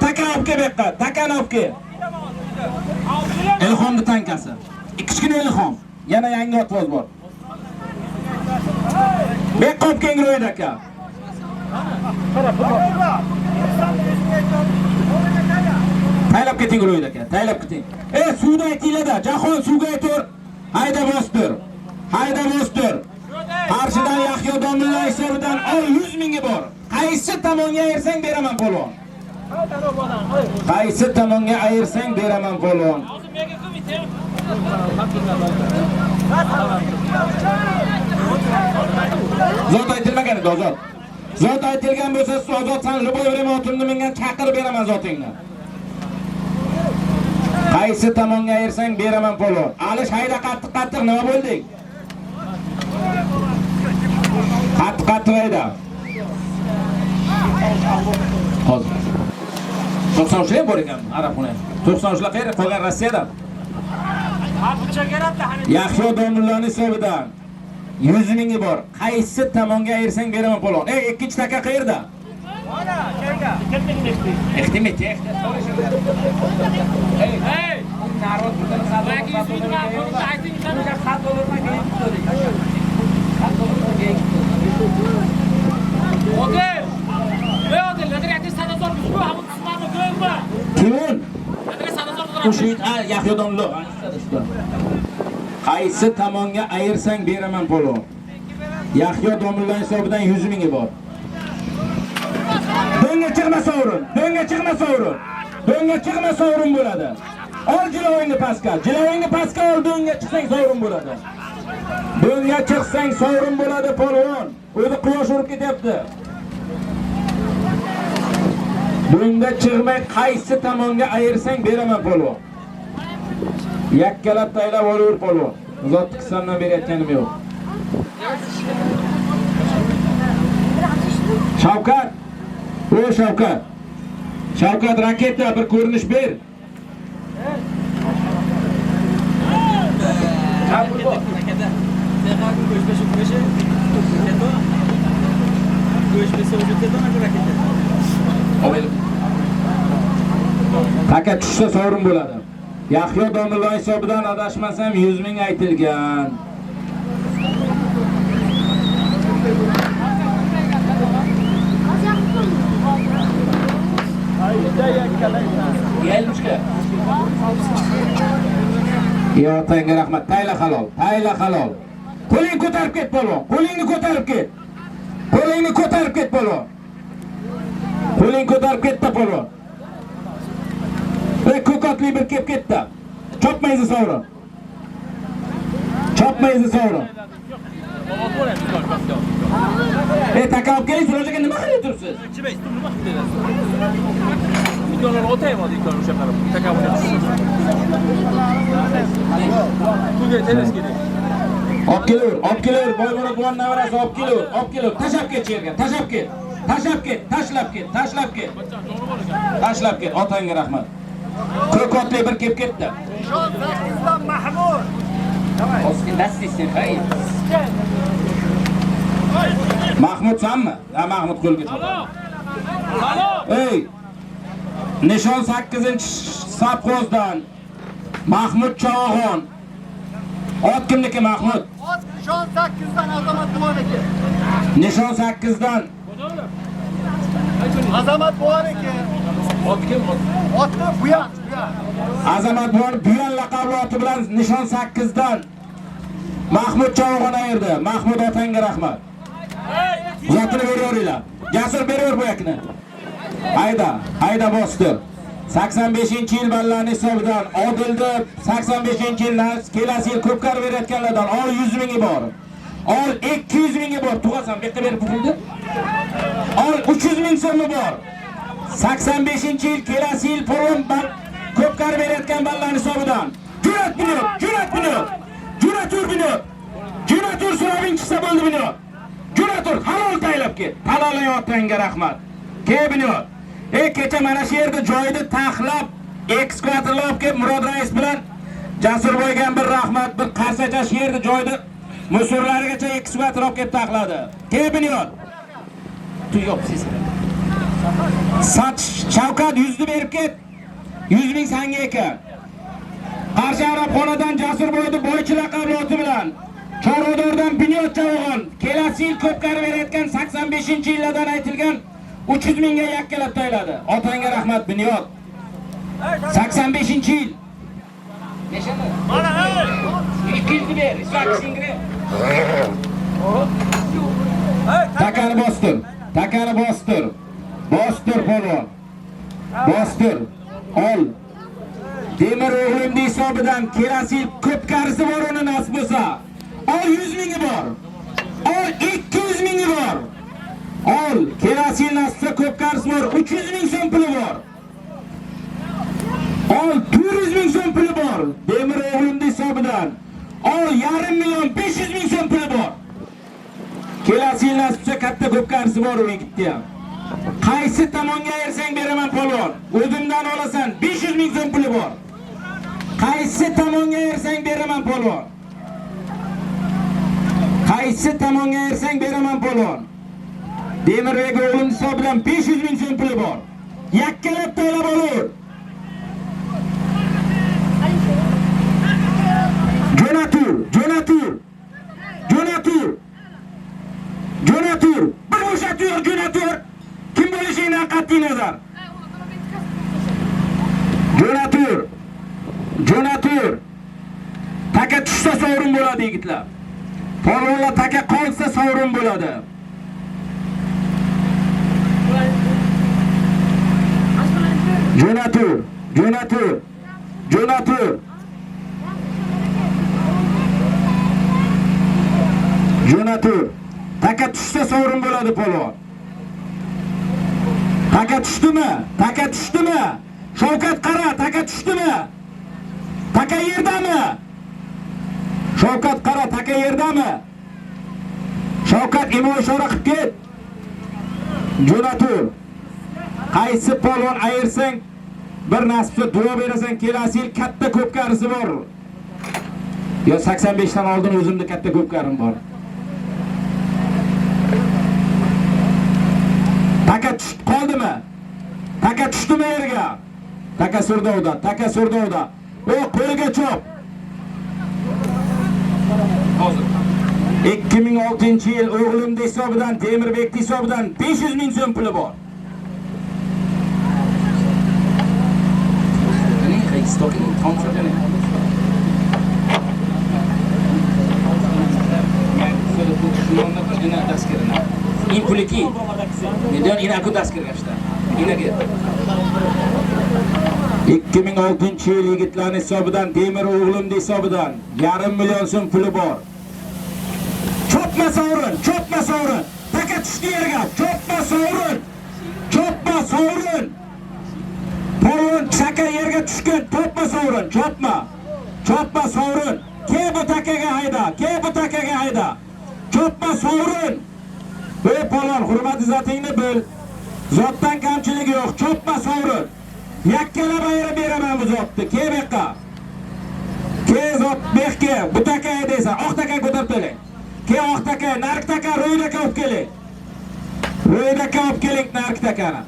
Taka olib kel beqqa, takani olib kel. Ilhomni tankasi. Kichkina Ilhom. Yana yangi otvoz bor. Beqqa olib kel Ro'yid aka. Taylab keting Ro'yid aka, taylab keting. Suvda aytinglar-da, Jahon suvga aytur. Hayda bostir. Hayda bostir. Qarshidan Yahyo domilla hisobidan 100 mingi bor. Qaysi tomonga ayirsang beraman polvon. Qaysi tomonga ayirsang beraman polvon. Zot aytilmagan edi ozod. Zot aytilgan bo'lsa ozod san Luboy Vremotovni menga chaqirib beraman zotingni. Qaysi tomonga ayirsang beraman polvon. Alish hayda qattiq nima bo'ldik? Qattiq hayda. Hozir 93 bor ekan Arabxona. 93lar qayerda qolgan Rossiyada? Yahyo domillani hisobidan 100 mingi bor. Qaysi tomonga ayirsang beraman polvon. Ikkinchi taka qayerda? Mana, qayerda? Ehtimiyat. Narod bilan Yahyo domlo. Qaysi tomonga ayirsang beraman polvon. Yahyo domilla hisobidan 100 mingi bor. Dönga chiqma sovrin bo'ladi. Ol jilovingni pastga. Jilovingni pastga ol, dönga chiqsang sovrin bo'ladi. Dönga chiqsang sovrin bo'ladi polvon. O'zi quyosh urib ketyapti. Dönga chiqmay qaysi tomonga ayirsang beraman polvon. Yakkalab taylab olaver polvon. Zot qismdan berayotganim yo'q. Shavkat. Shavkat raketa bir ko'rinish ber. Taka tushsa sovrin bo'ladi. Yahyo domilla hisobidan adashmasam 100 ming aytilgan. Gelmişke. Ya tanga rahmat. Tayla halol. Qo'lingni ko'tarib ket polvon. Qo'lingni ko'tarib ket polvon. Qo'lingni ko'tarib ketda polvon. Ko'kotli bir kelib ketdi. Chopmaysiz sovrin. Taka olib keling, Surojaga nima qilib turibsiz?
Milyonlar o'taymi deydilar o'sha qarab. Taka bo'lyapsiz. Tuga teres kerak.
Olib kelaver, Boymurat buvan navarasi olib kelaver. Tashlab ket yerga, tashlab ket. Otangga rahmat. Ko'kotli bir kelib ketdi. Mahmud. Oski dastissin, hayır. Mahmud sanmi? Mahmud qo'lga chiqdi. Nishon 8-sapqozdan Mahmud Chog'on. Ot kimniki Mahmud?
Ot Nishon 8dan Azamat Buvaniki.
Nishon 8dan
Azamat Buvaniki.
Ot kim?
Otni Buyan.
Azamat Buyan laqabli oti bilan Nishon 8dan Mahmud Chog'on ayirdi. Mahmud otangga rahmat. Zotini beraveringlar. Jasur beraver bu yakni. Hayda bosdi. 85-yil ballarning hisobidan Odilni 85-yil kelasi yil ko'pkar berayotganlardan ol 100 mingi bor. Ol 200 mingi bor. Tug'asan, bu yerda berib pulni. Ol 300 ming so'mi bor. 85-yil kelasi yil polvon ko'pkar berayotgan ballarning hisobidan. Jur'at buni, jur'at buni. Jur'atur buni. Jur'atur so'rabing chiqsa bo'ldi buni. Jur'atur halol taylab ket. Halolayotganga rahmat. Ke buni. Kecha mana shu yerda joyida taxlab, ekskavatorlab kelib Murod rais bilan Jasurboyga bir rahmat, bir qarsacha shu yerda joyida musorlarigacha ekskavator olib kelib taxladi. Kebini yot. Tu yo'q siz. Shavkat 100 ni berib ket. 100 ming senga ekan. Qarshi Arabxonadan Jasurboyda boychi laqabloti bilan Chorvodordan Binyot Chavog'on kelasi yil ko'pkar berayotgan 85-yillardan aytilgan 300 mingga yakkalab tayladi. Otangga rahmat Binyot. 85-yil. Nechami? Mana 200 ni ber, isakisingri. Takani bostir. Takani bostir. Bostir polvon. Bostir. Ol. Temir o'g'limning hisobidan kelasi yil ko'pkarisi bor uni nasib bo'lsa. Ol 100 mingi bor. Ol 200 mingi bor. Ol kelasi yil nasibsa ko'pkarisi bor. 300 ming so'm puli bor. Ol 400 ming so'm puli bor. Temir o'g'limning hisobidan. Ol 500 million 500 ming so'm puli bor. Kelasi yil nasibsa katta ko'pkarisi bor uni gitti ham. Qaysi tomonga ersang beraman polvon. O'zimdan olasan 500 ming so'm puli bor. Qaysi tomonga ersang beraman polvon. Qaysi tomonga ersang beraman polvon. Demirbek o'g'lim hisobidan 500 ming so'm puli bor. Yakkalab taylab olur. Jonatur, Jonatur. Jonatur. Jonatur. Bir bo'shatur, Jonatur. Kim bo'lishidan qat'iy nazar. Jonatur. Jonatur. Taka tushsa sovrin bo'ladi yigitlar. Polvonlar taka qolsa sovrin bo'ladi. Jonatur. Jonatur. Jonatur. Jonatur. Taka tushsa sovrin bo'ladi polvon. Taka tushdimi? Taka tushdimi? Shavkat qara, taka tushdimi? Taka yerdami? Shavkat qara, taka yerdami? Shavkat imo ishora qilib ket. Jonatur. Qaysi polvon ayirsang, bir nasibsa duo berasan, kelasi yil katta ko'pkarisi bor. Yo 85 dan oldin o'zimda katta ko'pkarim bor. Taka tushib qoldimi? Taka tushdimi yerga? Taka Surdovda, taka Surdovda. O qo'liga chop. Hozir 2006-yil o'g'limning hisobidan, Demirbekning hisobidan 500 ming so'm puli bor. In puliki. Neden inaku daskirgashda? Inaga. 2006-yil yigitlarning hisobidan, Temir o'g'limning hisobidan 500 million so'm puli bor. Chopma sovrin, chopma sovrin. Taka tushdi yerga, chopma sovrin. Chopma sovrin. Polvon chaka yerga tushgan, chopma sovrin, chopma. Chopma sovrin. Ke bu takaga hayda, ke bu takaga hayda. Chopma sovrin. Ey polvon, hurmat izotingni bil. Zotdan kamchiligi yo'q, chopma sovrin. Yakkalab ayirib beraman bu zotni. Ke beqqa. Ke zot beqqa, bu taka deysan, oq taka ko'tarib keling. Ke oq taka, nark taka, ro'yda olib keling. Ro'yda olib keling nark takani.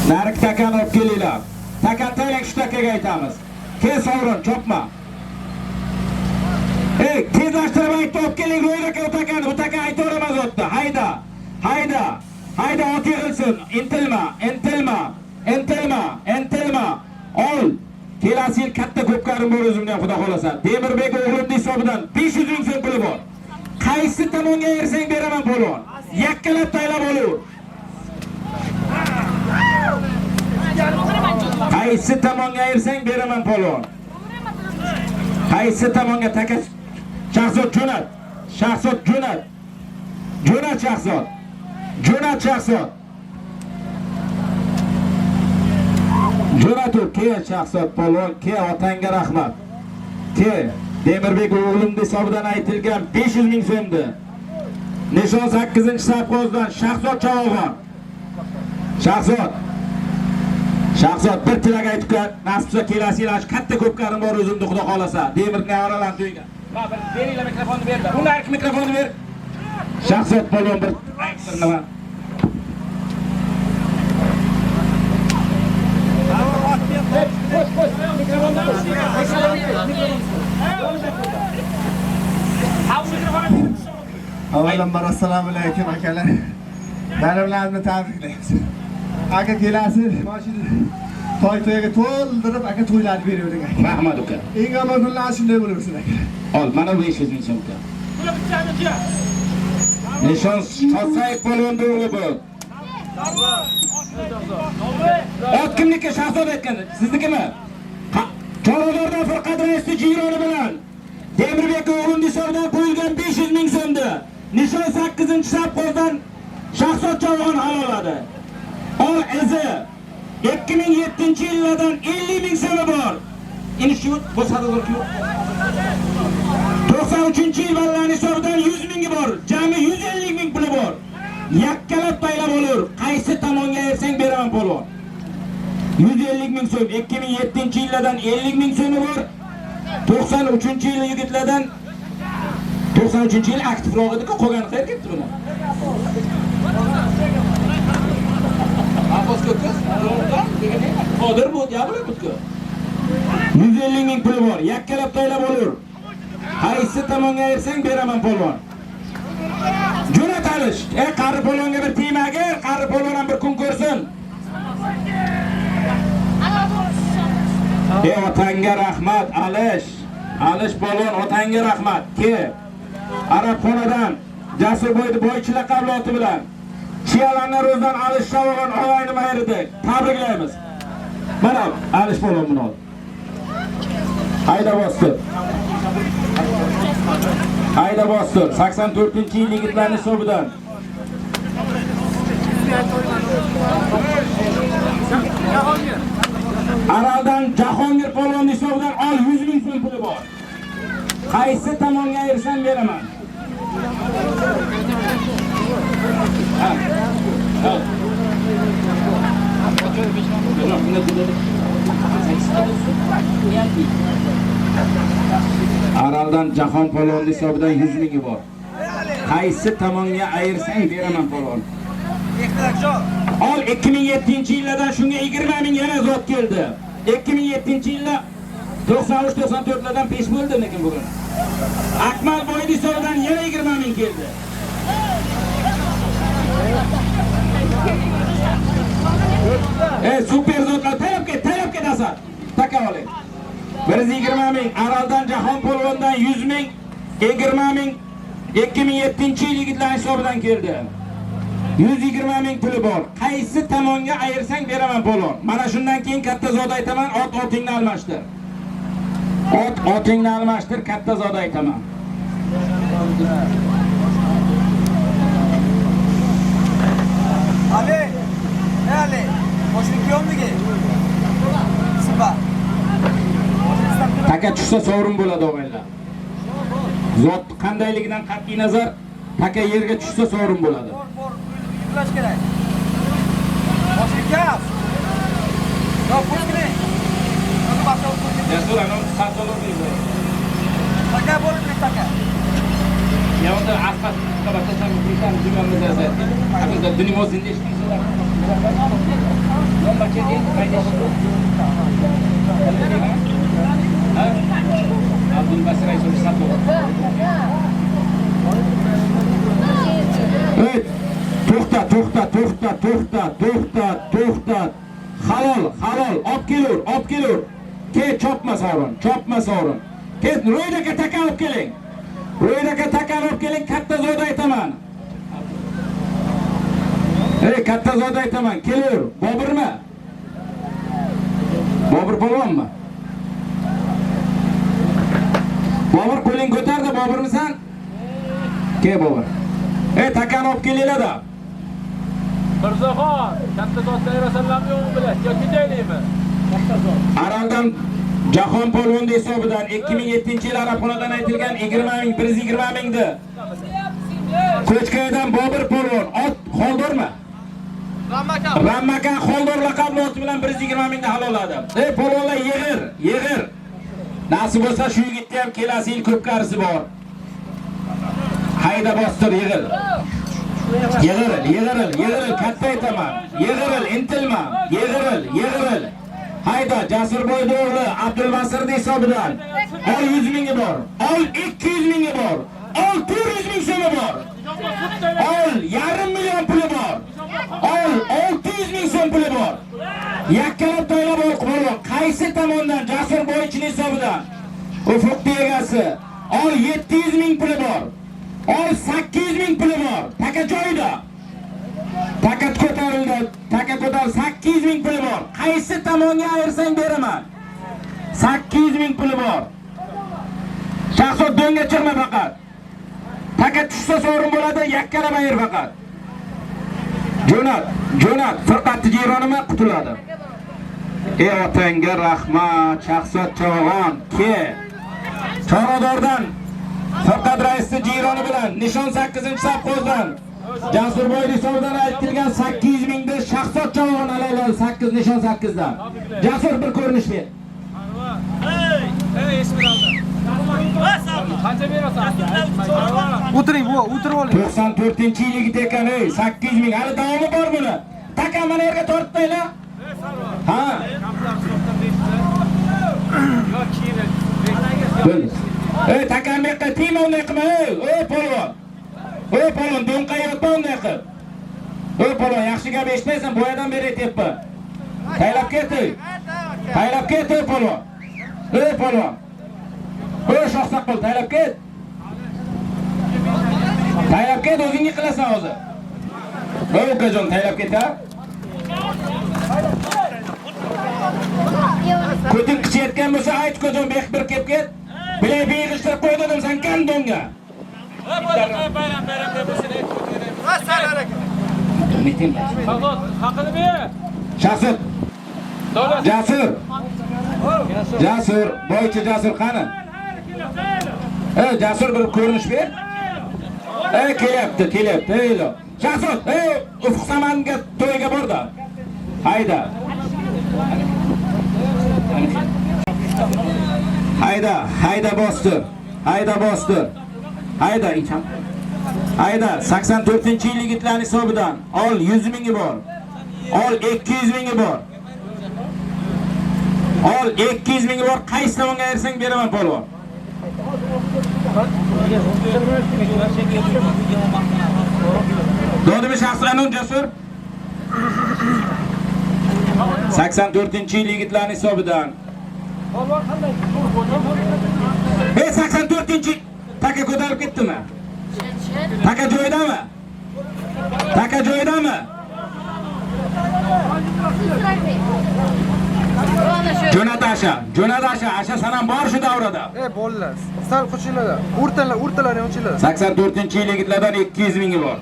Nark takani olib kelinglar. Takan taylang shu takaga aytamiz. Ke sovrin, chopma. Ey, tezlashtirib aytib olib keling ro'yda olib takani, bu taka aytaveraman zotni. Hayda. Hayda. Hayda ot yig'ilsin. Intilma, intilma, intilma, intilma. Ol. Kelasi yil katta ko'pkarim bor o'zimdan xudo xolasa. Demirbek o'g'limning hisobidan 500 ming so'm puli bor. Qaysi tomonga ersang beraman polvon. Yakkalab taylab olur. Qaysi tomonga ayirsang beraman polvon. Qaysi tomonga taka Shahzod jo'nat. Shahzod jo'nat. Jo'nat Shahzod. Jo'nat Shahzod. Jo'nat ke Shahzod polvon, ke otangga rahmat. Ke Demirbek o'g'lim hisobidan aytilgan 500 ming so'mdi. Nishon 8-safqozdan Shahzod Chavog'on. Shahzod. Shahzod bir tilak aytib nasibsa kelasi yil katta ko'pkarim bor o'zimda xudo xolasa. Demirni oralan to'yga. Beringlar mikrofonni berdi. Ular mikrofonni ber. Shahzod polvon bir aytsin nima.
Avvalambor assalomu alaykum akalar. Bayramlarni tabriklaymiz. Aka kelasi mashina to'yga to'ldirib aka to'ylarni beravering aka.
Rahmat uka.
Eng omon kunlar shunday bo'laversin aka.
Ol, mana 500 ming so'm uka. Nishon Shosayib polvonda o'g'li bu. Ot kimniki Shahzod aytgan? Siznikimi? Chorozordan Firqat raisni jironi bilan Demirbek o'g'lim hisobidan qo'yilgan 500 ming so'mdi. Nishon 8-safqozdan Shahzod Chavog'on haloladi. Ol izi 2007-yillardan 50 ming so'mi bor. Institut bo'sadag'ir-ku. 93-yil vallarning hisobidan 100 mingi bor. Jami 150 ming puli bor. Yakkalab paylab olur. Qaysi tomonga ersang beraman polvon. 150 ming so'm. 2007-yillardan 50 ming so'mi bor. 93-yil yigitlardan 93-yil aktivroq edi-ku, qolgani qayerga ketdi buni? Qodir bu, gapirib o'tku. 150 ming puli bor. Yakkalab to'ylab olur. Qaysi tomonga ersang beraman polvon. Jo'nat Alish. Qari polvonga bir tegmagir, qari polvon ham bir kun ko'rsin. Otangga rahmat Alish. Alish polvon otangga rahmat. Ke Arabxonadan Jasurboyni boychilar qabloti bilan Chiyalanlar o'zdan Alish Chavog'on og'ayni mayridi. Tabriklaymiz. Mana Alish polvon buni ol. Hayda bostir. Hayda bostir. 84-yil yigitlarning hisobidan. Araldan Jahongir polvonning hisobidan ol 100 ming so'm puli bor. Qaysi tomonga ayirsam beraman. Araldan Jahon polvonning hisobidan 100 mingi bor. Qaysi tomonga ayirsang beraman polvon. Ol 2007-yillardan shunga 20 ming yana zot keldi. 2007-yilda 93-94lardan pesh bo'ldi lekin bugun. Akmal boyning hisobidan yana 20 ming keldi. Super zotlar talab ket Asad. Taka oling. 120 ming, Araldan Jahon polvondan 100 ming, 20 ming 2007-yil yigitlar hisobidan keldi. 120 ming puli bor. Qaysi tomonga ayirsang beraman polvon. Mana shundan keyin katta zot aytaman, otingni almashtir. Otingni almashtir, katta zot aytaman.
Ali, Ali, boshlik yo'qmigi? Sipa.
Taka tushsa sovrin bo'ladi o'g'illar. Zot qandayligidan qat'iy nazar, taka yerga tushsa sovrin bo'ladi.
Yuklash kerak. Boshlik yo'q. Yo'q, qo'shkini. Nima baqib qo'ying.
Rasulano satolor deydi.
Taka bo'lib taka.
Yavda afat qabatda ham qilgan jumlamni yazadi. Hamda dunyo zindishlar. Nima chedi qayda Abdul Basir Ayso'z satolor. To'xta. Halol, olib kelur. Ke chopma sovrin. Ke ro'ydaga taka olib keling. Katta zot aytaman. Katta zot aytaman. Kelur. Bobirmi? polvonmi? Bobur qo'ling ko'tardi, Boburmisan? Ke Bobur. Takani olib kelinglar-da.
Mirzaxon, katta zotlar rasululloh yo'q bilan, yoki deylikmi?
Araldan Jahon polvondi hisobidan 2007-yil Arabxonadan aytilgan 20 ming, 120 mingdi. Ko'chkadan Bobur polvon, ot xoldormi? Rammakan xoldor laqabli ot bilan 120 mingni halolladi. Polvonlar yig'ir. Nasib bo'lsa shu yigitga ham kelasi yil ko'p qarisi bor. Hayda bostir yig'il. Yig'iril, katta aytaman. Yig'iril, intilma. Yig'iril. Hayda, Jasurboyning o'g'li Abdulmasir hisobidan. Ol 100 mingi bor. Ol 200 mingi bor. Ol 400 ming so'mi bor. Ol yarim million puli bor. Ol 600 ming so'm puli bor. Yakkalab to'ylab ol polvon. Qaysi tomondan Jasurboyning hisobidan? Ufuqning egasi. Ol 700 ming puli bor. Ol 800 ming puli bor. Taka joyida. Taka ko'tarildi. 800 ming puli bor. Qaysi tomonga ayirsang beraman. 800 ming puli bor. Shaxsot do'nga chiqma faqat. Taka tushsa sovrin bo'ladi, yakkalab ayir faqat. Jo'nat, faqat jironima qutuladi. Otangga rahmat, Shaxsot Chavag'on, ke. Chorodordan Faqat raisning jironi bilan nishon 8-safxozdan Jasurboy hisobidan aytilgan 800 mingda Shaxsot Chavag'on alaylar 8 nishon 8dan. Jasur bir ko'rinish ber.
Ey Esmeralda. Qancha berasan?
O'tiring, bu o'tirib oling.
94-yil yigit ekan, 800 ming. Hali davomi bor buni. Taka mana yerga tortmaylar. Ha. Takam yoqqa tima unday qilma, polvon. Polvon, do'nqa yotma unday qil. Polvon, yaxshi gap eshitmaysan, boyadan beri aytyapti. Taylab ket, polvon. Polvon. Shohsaqol, taylab ket. O'zingga qilasan hozir. Ukajon, taylab ket ha. Ko'ting qichayotgan bo'lsa, ayt ukajon, bek bir kelib ket. Bilay yig'ishtirib qo'y dedim sen kan donga.
Bayram bo'lsin aytib haqini ber.
Shaxsot. Jasur, boychi Jasur qani? Jasur bir ko'rinish ber. Kelyapti. Shaxsot, Ufuq Samanga to'yga borda. Hayda. Hayda bostir. Hayda incham. Hayda 84-yil yigitlarning hisobidan ol 100 mingi bor. Ol 200 mingi bor. Ol 200 mingi bor. Qaysi tomonga ersang beraman polvon. Dodimi shaxsan Jasur. 84-yil yigitlarning hisobidan. 84-yil taka ko'tarib ketdimi? Taka joyidami? Jo'nat Asha sanam bor shu davrada.
Bolalar, sal qo'shiladi. O'rtalar ochiladi.
84-yil yigitlardan 200 mingi bor.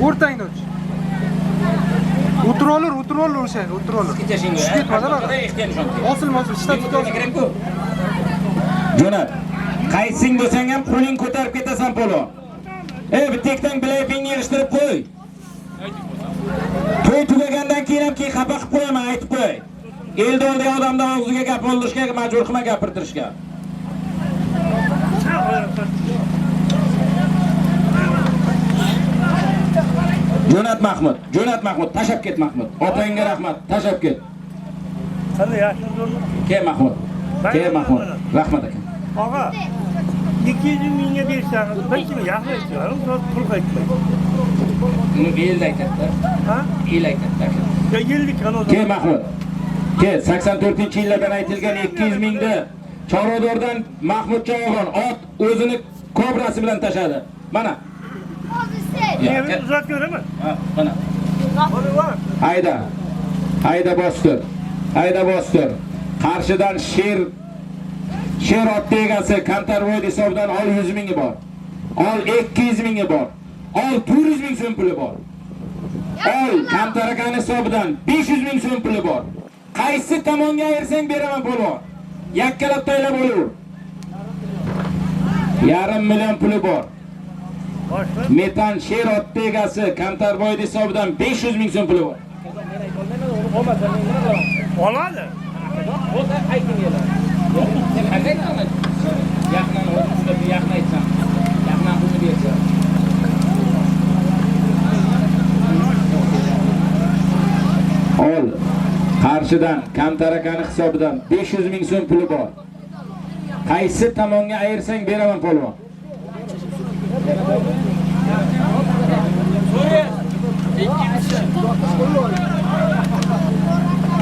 O'rtangda och. O'tirolur o'sha, o'tirolur. Osilma, shtat.
Jo'nat, qaysing bo'lsang ham qo'ling ko'tarib ketasan polvon. Bitekdan bilaypingni yig'ishtirib qo'y. To'y tugagandan keyin ham xafa qilib qo'yaman, aytib qo'y. Elda oldiga odamdan og'ziga gap oldirishga majbur qilma gapirtirishga. Jo'nat Mahmud, tashab ket Mahmud. Otangga rahmat, tashab ket.
Qanday yaxshi zo'rmi?
Ke Mahmud. Rahmat aka.
Og'a, 200 mingga bersangiz, bir kilo yaxshi aytdilar, pul qaytmaydi.
Uni elda aytadi.
Ha?
El aytadi.
Ya yillik qanoz.
Ke Mahmud. Ke 84-yillardan aytilgan 200 mingda Chorodordan Mahmud Chavag'on ot o'zini kobrasi bilan tashadi. Mana.
Meni uzat ko'raman.
Mana. Hayda bostir. Hayda bostir. Qarshidan Sher otda egasi Kantarvoy hisobidan ol 100 mingi bor. Ol 200 mingi bor. Ol 400 ming so'm puli bor. Ol Kamtarakan hisobidan 500 ming so'm puli bor. Qaysi tomonga ayirsang beraman polvon. Yakkalab taylab olaver. 1,5 million puli bor. Metan Sher otda egasi Kantarvoy hisobidan 500 ming so'm puli bor.
Oladi.
Ol qarshidan Kamtarakan hisobidan 500 ming so'm puli bor. Qaysi tomonga ayirsang beraman polvon.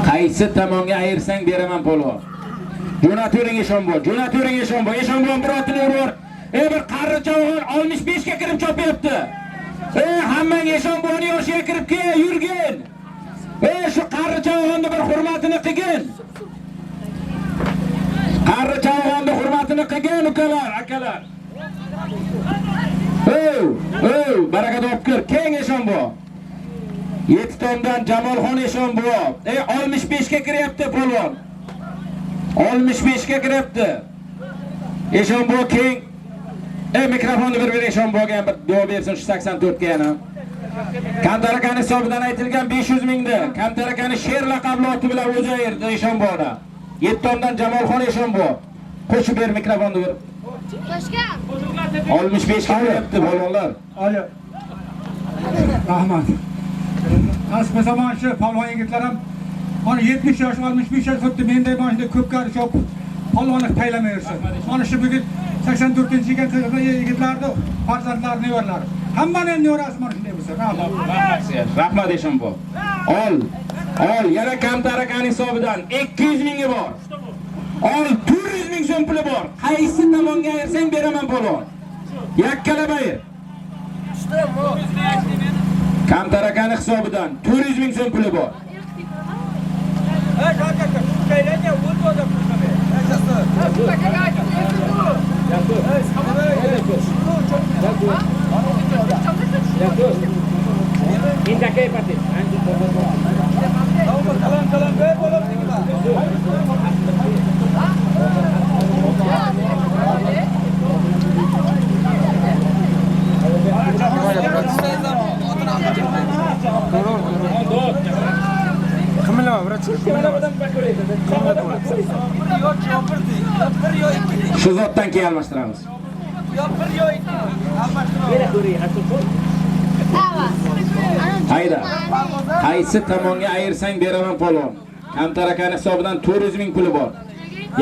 Qaysi tomonga ayirsang beraman polvon. Jo'naturing Eshonboy, jo'naturing Eshonboy, Eshonboy bir otini urur. Bir qarri chavg'on 65 ga kirib chopyapti. Hammang Eshonboyning yoshiga kirib kel, yurgin. Shu qarri chavg'onni bir hurmatini qilgin. Qarri chavg'onni hurmatini qilgin ukalar, akalar. Baraka topkir, keng Eshonboy. 7 tomdan Jamolxon Eshonboy. 65 ga kiryapti polvon. 65 ga kiryapti. Eshonboy keng. Mikrofonni bir Eshonboyga ham bir duo bersin shu 84 ga yana. Kamtarakan hisobidan aytilgan 500 mingdi. Kamtarakani Sher laqabli oti bilan o'zi ayirdi Eshonboyda. 7 tomdan Jamolxon Eshonboy. Qo'shib ber mikrofonni bir.
Toshkan.
65 ga kiryapti polvonlar.
Oyi. Rahmat. Asma zaman shu palvon yigitlar ham mana 70 yosh, 65 yosh xuddi menday mashina ko'p qari chop palvonlik taylamayversin. Mana shu bugun 84-yigitlarni farzandlarini nevaralari. Hammaning nevarasi mana shunday bo'lsa.
Rahmat Eshonboy. Ol, yana Kamtarakan hisobidan 200 mingi bor. Ol 400 ming so'm puli bor. Qaysi tomonga ayirsang beraman polvon. Yakkalab ayir. Kamtarakan hisobidan 400 ming so'm puli bor. Shu zotdan keyin almashtiramiz. Hayda. Qaysi tomonga ayirsang beraman polvon. Kamtarakan hisobidan 400 ming puli bor.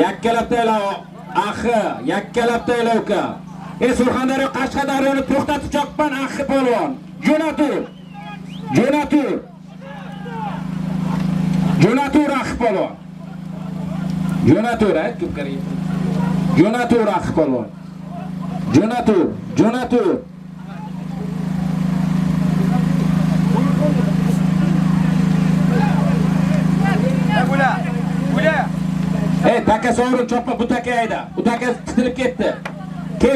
Yakkalab taylav, yakkalab taylav uka. Surxondaryo Qashqadaryoni to'xtatib choqpan axi polvon. Jo'natur axi polvon. Jo'natur ko'p qari. Jo'natur axi polvon. Jo'natur. Taka sovrin chopma bu taka ayda. Bu taka titilib ketdi.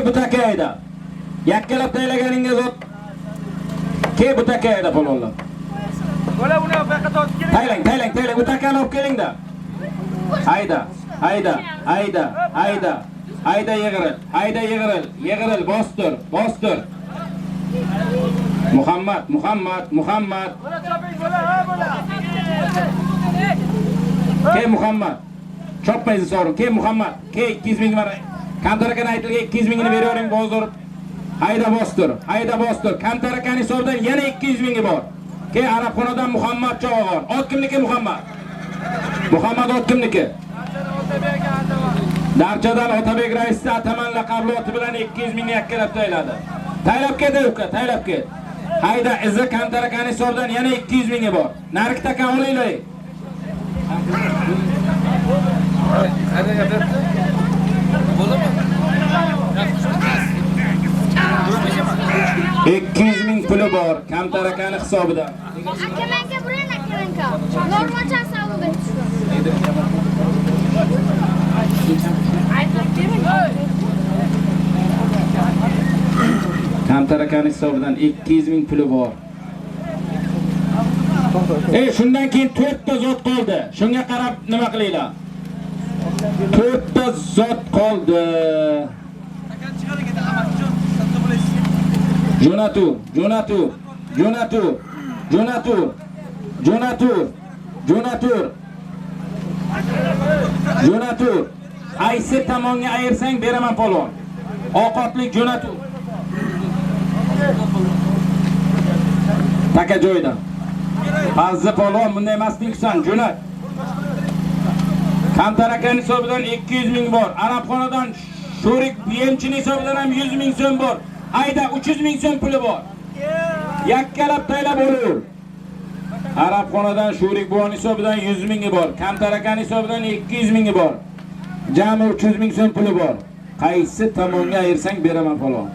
Bu taka ayda. Yakkalab taylaganingiz ot. Bu taka ayda polvonlar.
Bola uni yoqqa tortib keling.
Taylang. Bu takani olib keling-da. Hayda yig'iril. Bostir. Muhammad.
Bola choping, bola.
Muhammad. Chopmaysiz sovrin. Muhammad. 200 ming var. Kamtarakan aytilgan 200 mingini beravering bozor. Hayda bostir. Kamtarakan hisobidan yana 200 mingi bor. Arabxonadan Muhammad Chavg'on. Ot kimniki Muhammad? Muhammad ot kimniki? Darchadan Otabek raisi Ataman laqabli oti bilan 200 mingni yakkalab tayladi. Taylab ket uka, taylab ket. Hayda Izza Kamtarakan hisobidan yana 200 mingi bor. Narki taka olinglar. 200 ming puli bor Kamtarakan hisobidan.
Akamanka buran akamanka. Normalcha savol berishdi.
Kamtar akaning hisobidan 200 ming puli bor. Shundan keyin 4 ta zot qoldi. Shunga qarab nima qilinglar? 4 ta zot qoldi. Jo'natur. Aysi tomonga ayirsang beraman polvon. Ovqatlik jo'natur. Taka joyda. Fazla polvon bunday emasdingsan, jo'nat. Kamtar akaning hisobidan 200 ming bor. Arabxonadan Sho'rik yemchining hisobidan ham 100 ming so'm bor. Ayda 300 ming so'm puli bor. Yakkalab taylab olur. Arabxonadan Sho'rik buvaning hisobidan 100 mingi bor. Kamtar akaning hisobidan 200 mingi bor. Jami 300 ming so'm puli bor. Qaysi tomonga ayirsang beraman polvon.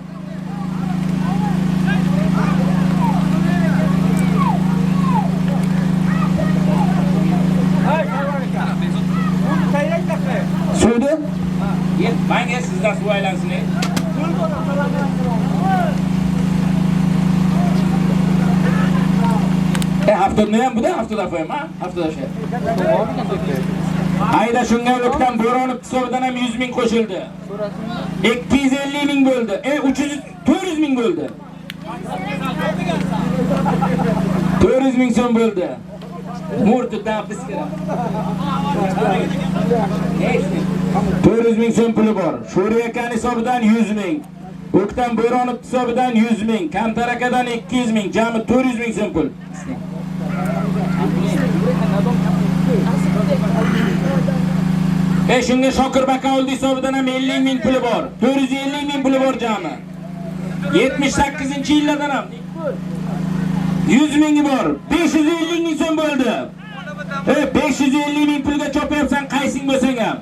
Suvdi? Menga sizdan suv aylansin. Haftada ham bu da haftada qo'yam, ha? Haftada shu. Ayda shunga o'tgan Bo'ronov hisobidan ham 100 ming qo'shildi. 250 ming bo'ldi. 400 ming bo'ldi. 400 ming so'm bo'ldi. Murtu tafiskira. 400 ming so'm puli bor. Sho'rik akaning hisobidan 100 ming. O'ktam Bo'ronov hisobidan 100 ming. Kamtar akadan 200 ming. Jami 400 ming so'm pul. Shunga Shokir Bakaoldi hisobidan ham 50 ming puli bor. 450 ming puli bor jami. 78-yillardan ham 100 mingi bor. 550 ming so'm bo'ldi. 550 ming pulga chopayapsan qaysing bo'lsang ham.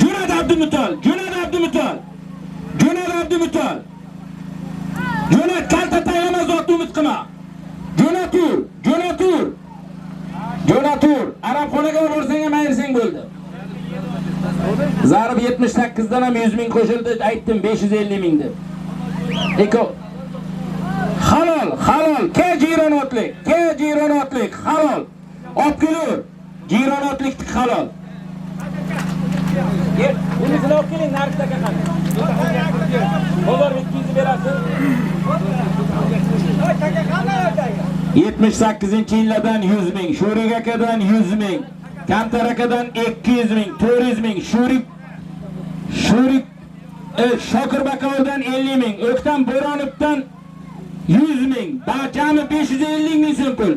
Jo'nat Abdumutol. Jo'nat kalta taylama zot umid qilma. Jo'natur. Arabxonaga borsang ham ayirsang bo'ldi. Zarb 78 dan ham 100 ming qo'shildi, aytdim 550 ming deb. Halol, ke jironotlik, halol. Opkulur, jironotlik halol.
Buni silab keling, narxga qani. Bozor 200 berasiz.
78-yillardan 100 ming, Sho'rik akadan 100 ming, Kamtar akadan 200 ming, 400 ming, Sho'rik Shokir Bakaoldan 50 ming, O'ktam Bo'ronovdan 100 ming, jami 550 ming so'm pul.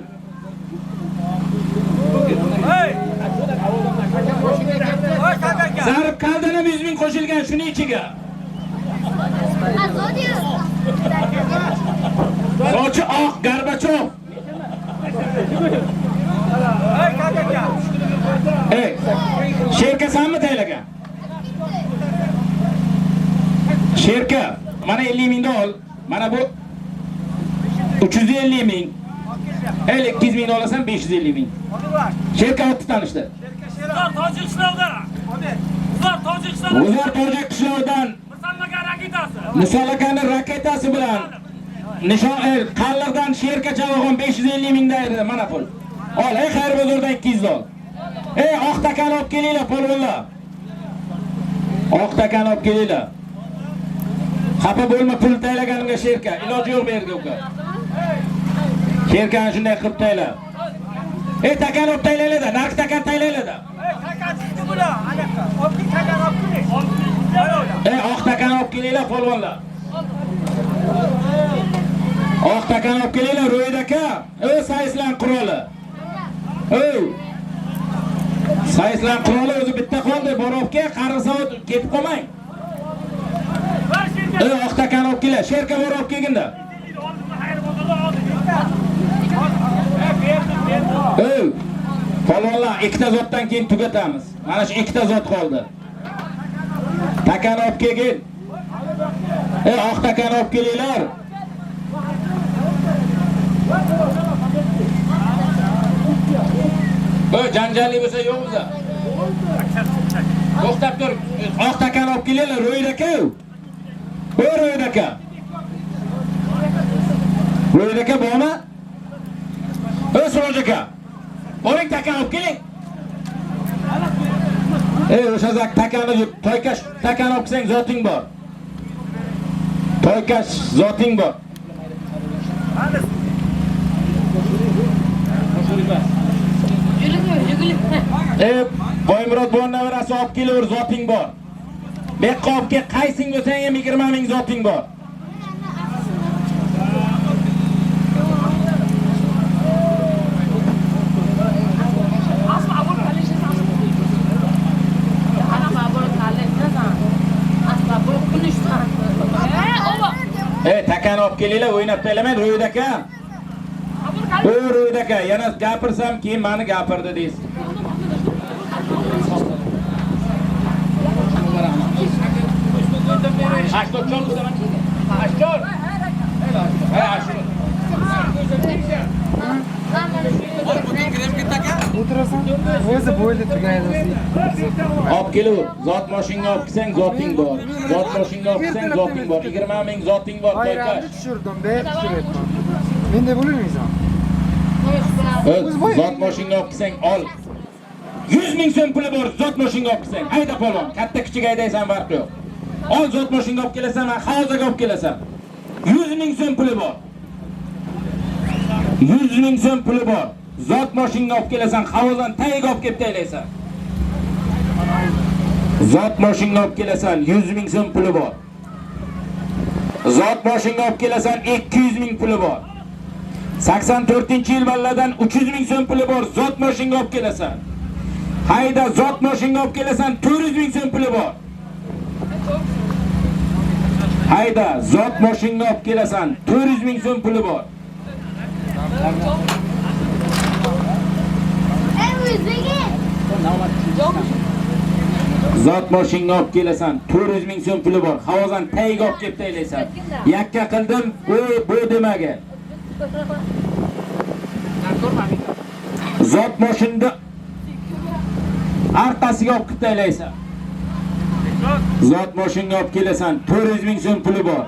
Zarb kaldan ham 100 ming qo'shilgan shuning ichiga. Sochi oq Garbachov. Sherka sanmi taylagan? Sherka, mana 50 mingni ol. Mana bu 350 ming. 200 ming olasan 550 ming. Sherka otni tanishdi. Uzar Tojik qishlog'idan Musolakani raketasi bilan nishon qalliqdan Sherka chavog'on 550 mingdan edi mana pul. Ol, xayr bozordan 200 ol. Oqtakani olib kelinglar polvonlar. Oqtakani olib kelinglar. Xafa bo'lma, pul taylaganimga Sherka, iloji yo'q bu yerga uka. Sherkani shunday qilib tayla. Takani olib taylaylar-da, narx takan taylaylar-da. Oq takani olib kelinglar polvonlar. Oq takani olib kelinglar Ro'yid aka. Sayslan quroli. Sayslan quroli o'zi bitta qoldi, Borovga qarisa ketib qolmang. Oq takani olib kelinglar, Sherka Borov kelginda. Polvonlar, ikkita zotdan keyin tugatamiz. Mana shu ikkita zot qoldi. Takani olib kelgin. Oq takani olib kelinglar. Janjalli bo'lsa yo'q o'zi. To'xtab tur. Oq takani olib kelinglar, Ro'yid aka. Ro'yid aka. Ro'yid aka bormi? Suroj aka. Boring takani olib keling. O'sha takani Toykash takani olib kelsang zoting bor. Toykash zoting bor. Boymurod bu navarasi olib kelaver, zoting bor. Bekqa olib kel, qaysing bo'lsang ham 20 ming zoting bor. Takani olib kelinglar, o'ynab taylamaydi Ro'yid aka. Ro'yid aka, yana gapirsam keyin meni gapirdi deysiz. Ashtor cho'lsan. Ashtor.
O'tirasan. O'zi bo'yda turgan
Olib kelur. Zot mashinaga olib kelsang zoting bor. Zot mashinaga olib kelsang zoting bor. 20 ming zoting bor Toykash.
tushirdim, bet tushiryapman. Menda bo'lamaysan.
Zot mashinaga olib kelsang ol. 100 ming so'm puli bor zot mashinaga olib kelsang. Hayda polvon, katta kichik haydaysan farqi yo'q. Ol zot mashinaga olib kelasan, men hozirga olib kelasan. 100 ming so'm puli bor. 100 ming so'm puli bor. Zot mashinaga olib kelasan, havozdan tayiga olib kelib taylaysan. Zot mashinaga olib kelasan, 100 ming so'm puli bor. Zot mashinaga olib kelasan, 200 ming puli bor. 84-yil balladan 300 ming so'm puli bor. Zot mashinaga olib kelasan. Hayda, zot mashinaga olib kelasan, 400 ming so'm puli bor. Hayda, zot mashinaga olib kelasan, 400 ming so'm puli bor. Zot mashinaga olib kelasan, 400 ming so'm puli bor. Havozdan tayiga olib kelib taylaysan. Yakka qildim, bu demaga. Zot mashinada artasiga olib kelib taylaysan. Zot mashinaga olib kelasan, 400 ming so'm puli bor.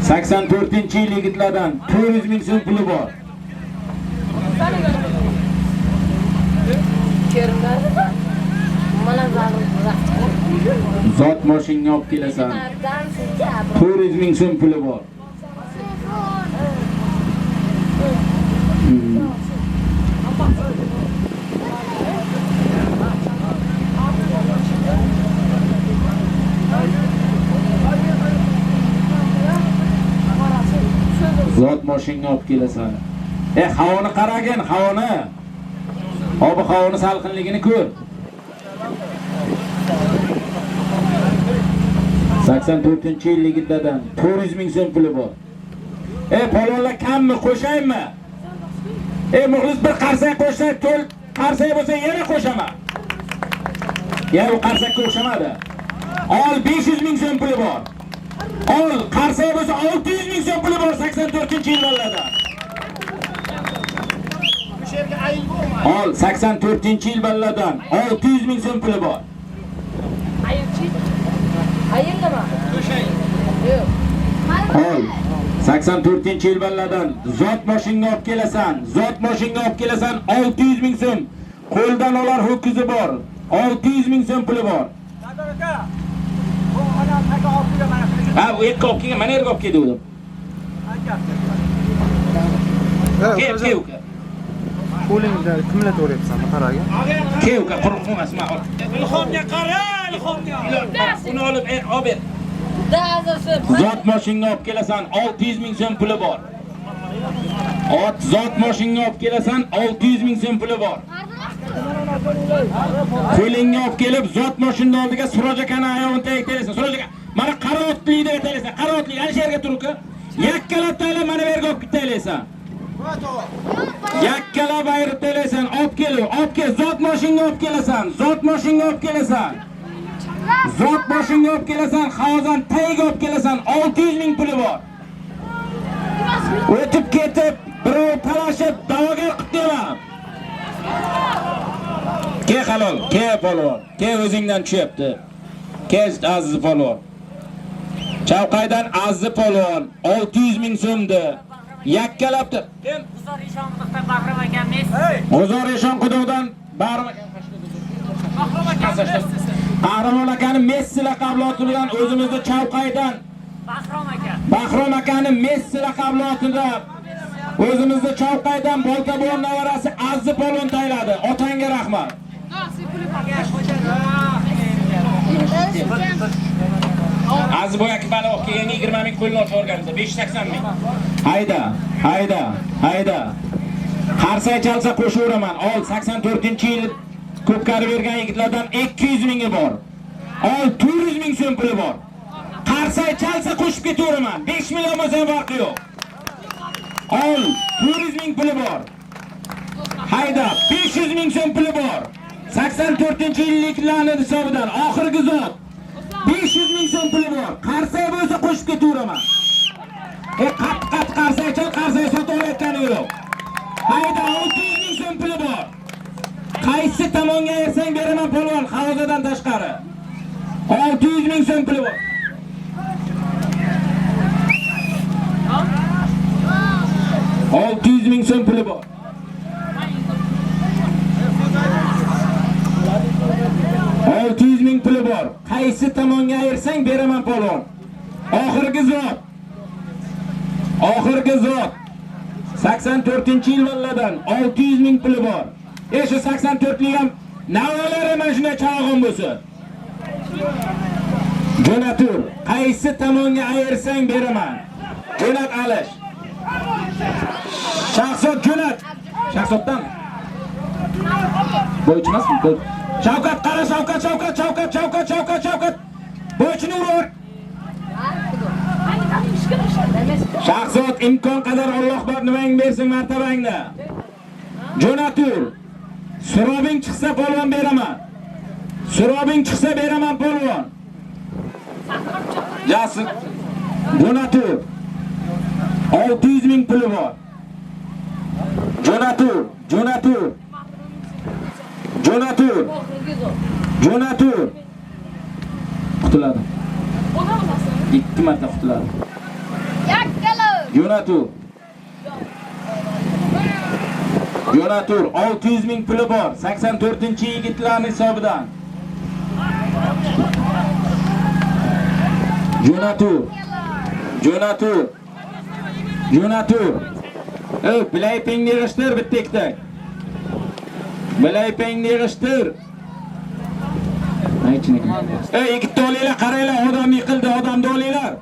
84-yil yigitlardan 400 ming so'm puli bor. Zot mashinaga olib kelasan, 400 ming so'm puli bor. Zot mashinaga olib kelasan. Havoni qaragin, havoni. Ob havoni salqinligini ko'r. 84-yil yigitlardan 400 ming so'm puli bor. Polvonlar kammi, qo'shaymi? Muxlis bir qarsak qo'shsa, to'l qarsak bo'lsa yana qo'shaman. U qarsakka o'xshamadi. Ol 500 ming so'm puli bor. Ol qarsak bo'lsa 600 ming so'm puli bor 84-yil balladan. Ol 84-yil balladan 600 ming so'm puli bor. Ol 84-yil balladan zot mashinaga olib kelasan, zot mashinaga olib kelasan 600 ming so'm. Qo'ldan olar ho'kizi bor. 600 ming so'm puli bor. U yerga olib kelgan, mana yerga olib keldi o'zim. Kel uka.
Qo'lingda kimlar to'rayapsan, qaragin.
Kel uka, quruq emas, men ol.
Ilhomga qara, ilhomga.
Uni olib, olib ber. Zot mashinaga olib kelasan, 600 ming so'm puli bor. Zot mashinaga olib kelasan, 600 ming so'm puli bor. Qo'lingga olib kelib, zot mashina oldiga Suroj akani ayog'ini taylaysan. Suroj aka, mana qarotlikda taylaysan. Qarotlik, ana shu yerga tur uka. Yakkalab tayla, mana bu yerga olib taylaysan. Yakkalab ayirib taylaysan, olib kel, zot mashinaga olib kelasan, zot mashinaga olib kelasan. Zot mashinaga olib kelasan, havozdan tayiga olib kelasan, 600 ming puli bor. O'tib ketib, birov talashib, da'vogar qilib demam. Ke halol, ke polvon, ke o'zingdan tushyapti. Ke aziz polvon. Chavqaydan Azzi polvon 600 ming so'mdi. Yakkalabdi.
G'uzor Eshonquduqdan Bahrom akamiz.
G'uzor Eshonquduqdan Bahrom Qahramon akani Messi laqabli otilgan o'zimizda Chavqaydan Bahrom akani Messi laqabli otilgan o'zimizda Chavqaydan Bolkabon navarasi Azzi polvon tayladi. Otangga rahmat. Azzi bo'yaki balo kelgan 20 ming qo'lni o'rgandi. 580 ming. Hayda. Qarsay chalsa qo'shaveraman. Ol 84-yil ko'pkari bergan yigitlardan 200 mingi bor. Ol 400 ming so'm puli bor. Qarsay chalsa qo'shib ketaveraman. 5 million bo'lsa farqi yo'q. Ol 400 ming puli bor. Hayda 500 ming so'm puli bor. 84-yilliklarning hisobidan oxirgi zot 500 ming so'm puli bor. Qarsay bo'lsa qo'shib ketaveraman. Qat qarsay sotib olayotgani yo'q. Hayda 600 ming so'm puli bor. Qaysi tomonga yersang beraman polvon, havozadan tashqari. 600 ming so'm puli bor. $600 ming so'm puli bor. $600 ming puli bor. Qaysi tomonga yersang beraman polvon. Oxirgi zot. 84-yil valladan 600 ming puli bor. Shu 84lik ham navvalari mana shunday chavg'on bo'lsa. Jo'natur, qaysi tomonga ayirsang beraman. Jo'nat Alish. Shahzod jo'nat. Shahzoddan. Bo'ychimasmi? Shavkat qara, Shavkat. Bo'ychini urur. Shahzod imkon qadar Alloh bor nimang bersin martabangda. Jo'natur. Surobing chiqsa polvon beraman. Polvon. Jasur. Jo'natur. 600 ming puli bor. Jo'natur. Qutuladi. 2 marta qutuladi. Jo'natur 600 ming puli bor. 84-yigitlarning hisobidan. Jo'natur. Bilaypingni yig'ishtir bittakda. Yig'ishtir. Yigitni olinglar, qaranglar, odam yiqildi, odamni olinglar.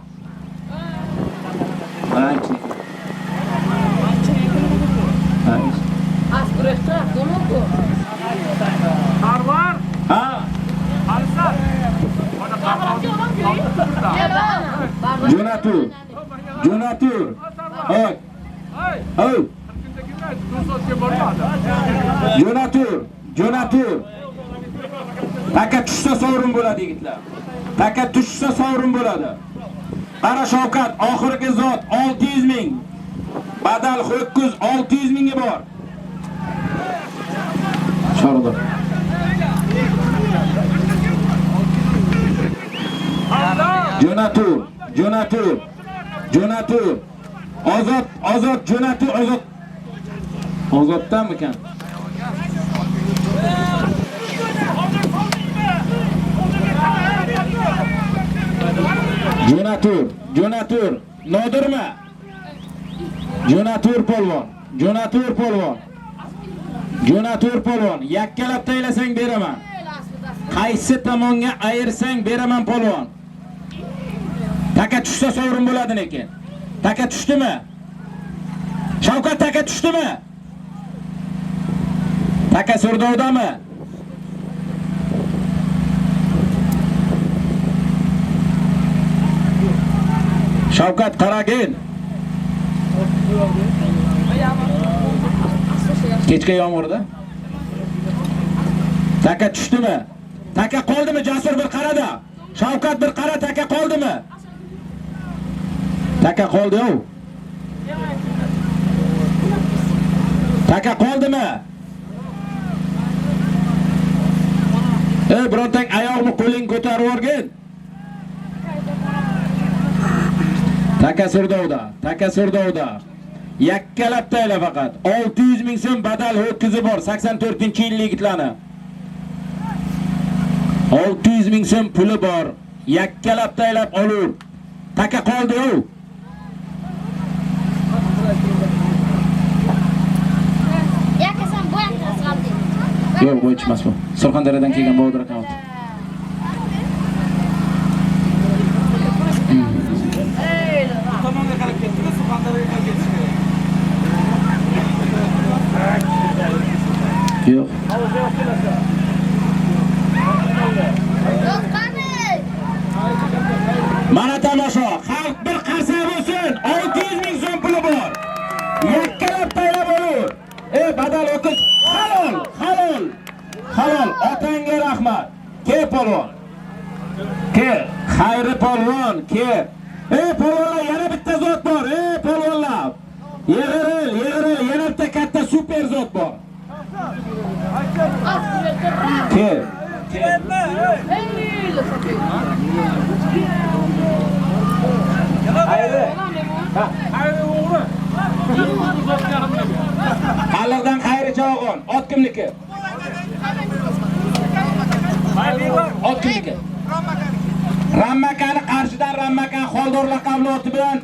Jo'natur. Jo'natur. Taka tushsa sovrin bo'ladi yigitlar. Qara Shavkat, oxirgi zot 600 ming. Badal ho'kuz 600 mingi bor. Chorda. Jo'natur. Ozod Jo'natur. Ozoddanmikan? Jo'natur. Nodirmi? Jo'natur polvon. Yakkalab taylasang beraman. Qaysi tomonga ayirsang beraman polvon. Taka tushsa sovrin bo'ladi lekin. Taka tushdimi? Shavkat taka tushdimi? Taka Surdovdami? Shavkat qaragin. Kechki yomg'irda. Taka tushdimi? Taka qoldimi? Jasur bir qarada. Shavkat bir qara, taka qoldimi? Taka qoldi-ku. Taka qoldimi? Birontang oyoqni qo'ling ko'tarib o'rgin. Taka Surdovda. Yakkalab tayla faqat. 600 ming so'm badal ho'kizi bor 84-yil yigitlarni. 600 ming so'm puli bor. Yakkalab taylab olur. Taka qoldi-ku.
Yakasan bo'yatmas qoldi.
Yo'q, bo'yatmas bu. Surxondaryodan kelgan Bodir aka.
Tomonga qarab ketdi, Surxondaryoga ketish kerak.
Yo'q.
Yo'q qani.
Mana tomosha, xalq bir qarsa bo'lsin. 600 ming so'm puli bor. Yakkalab taylab olur. Badal o'qish halol. Otangga rahmat. Ke polvon. Ke, xayri polvon, ke. Polvonlar, yana bitta zot bor. Polvonlar. Yig'iril, yana bitta katta super zot bor. Ke. Qalliqdan xayri chavog'on. Ot kimniki? Ot kimniki? Rammakani Qarshidan Rammakan Xoldor laqabli oti bilan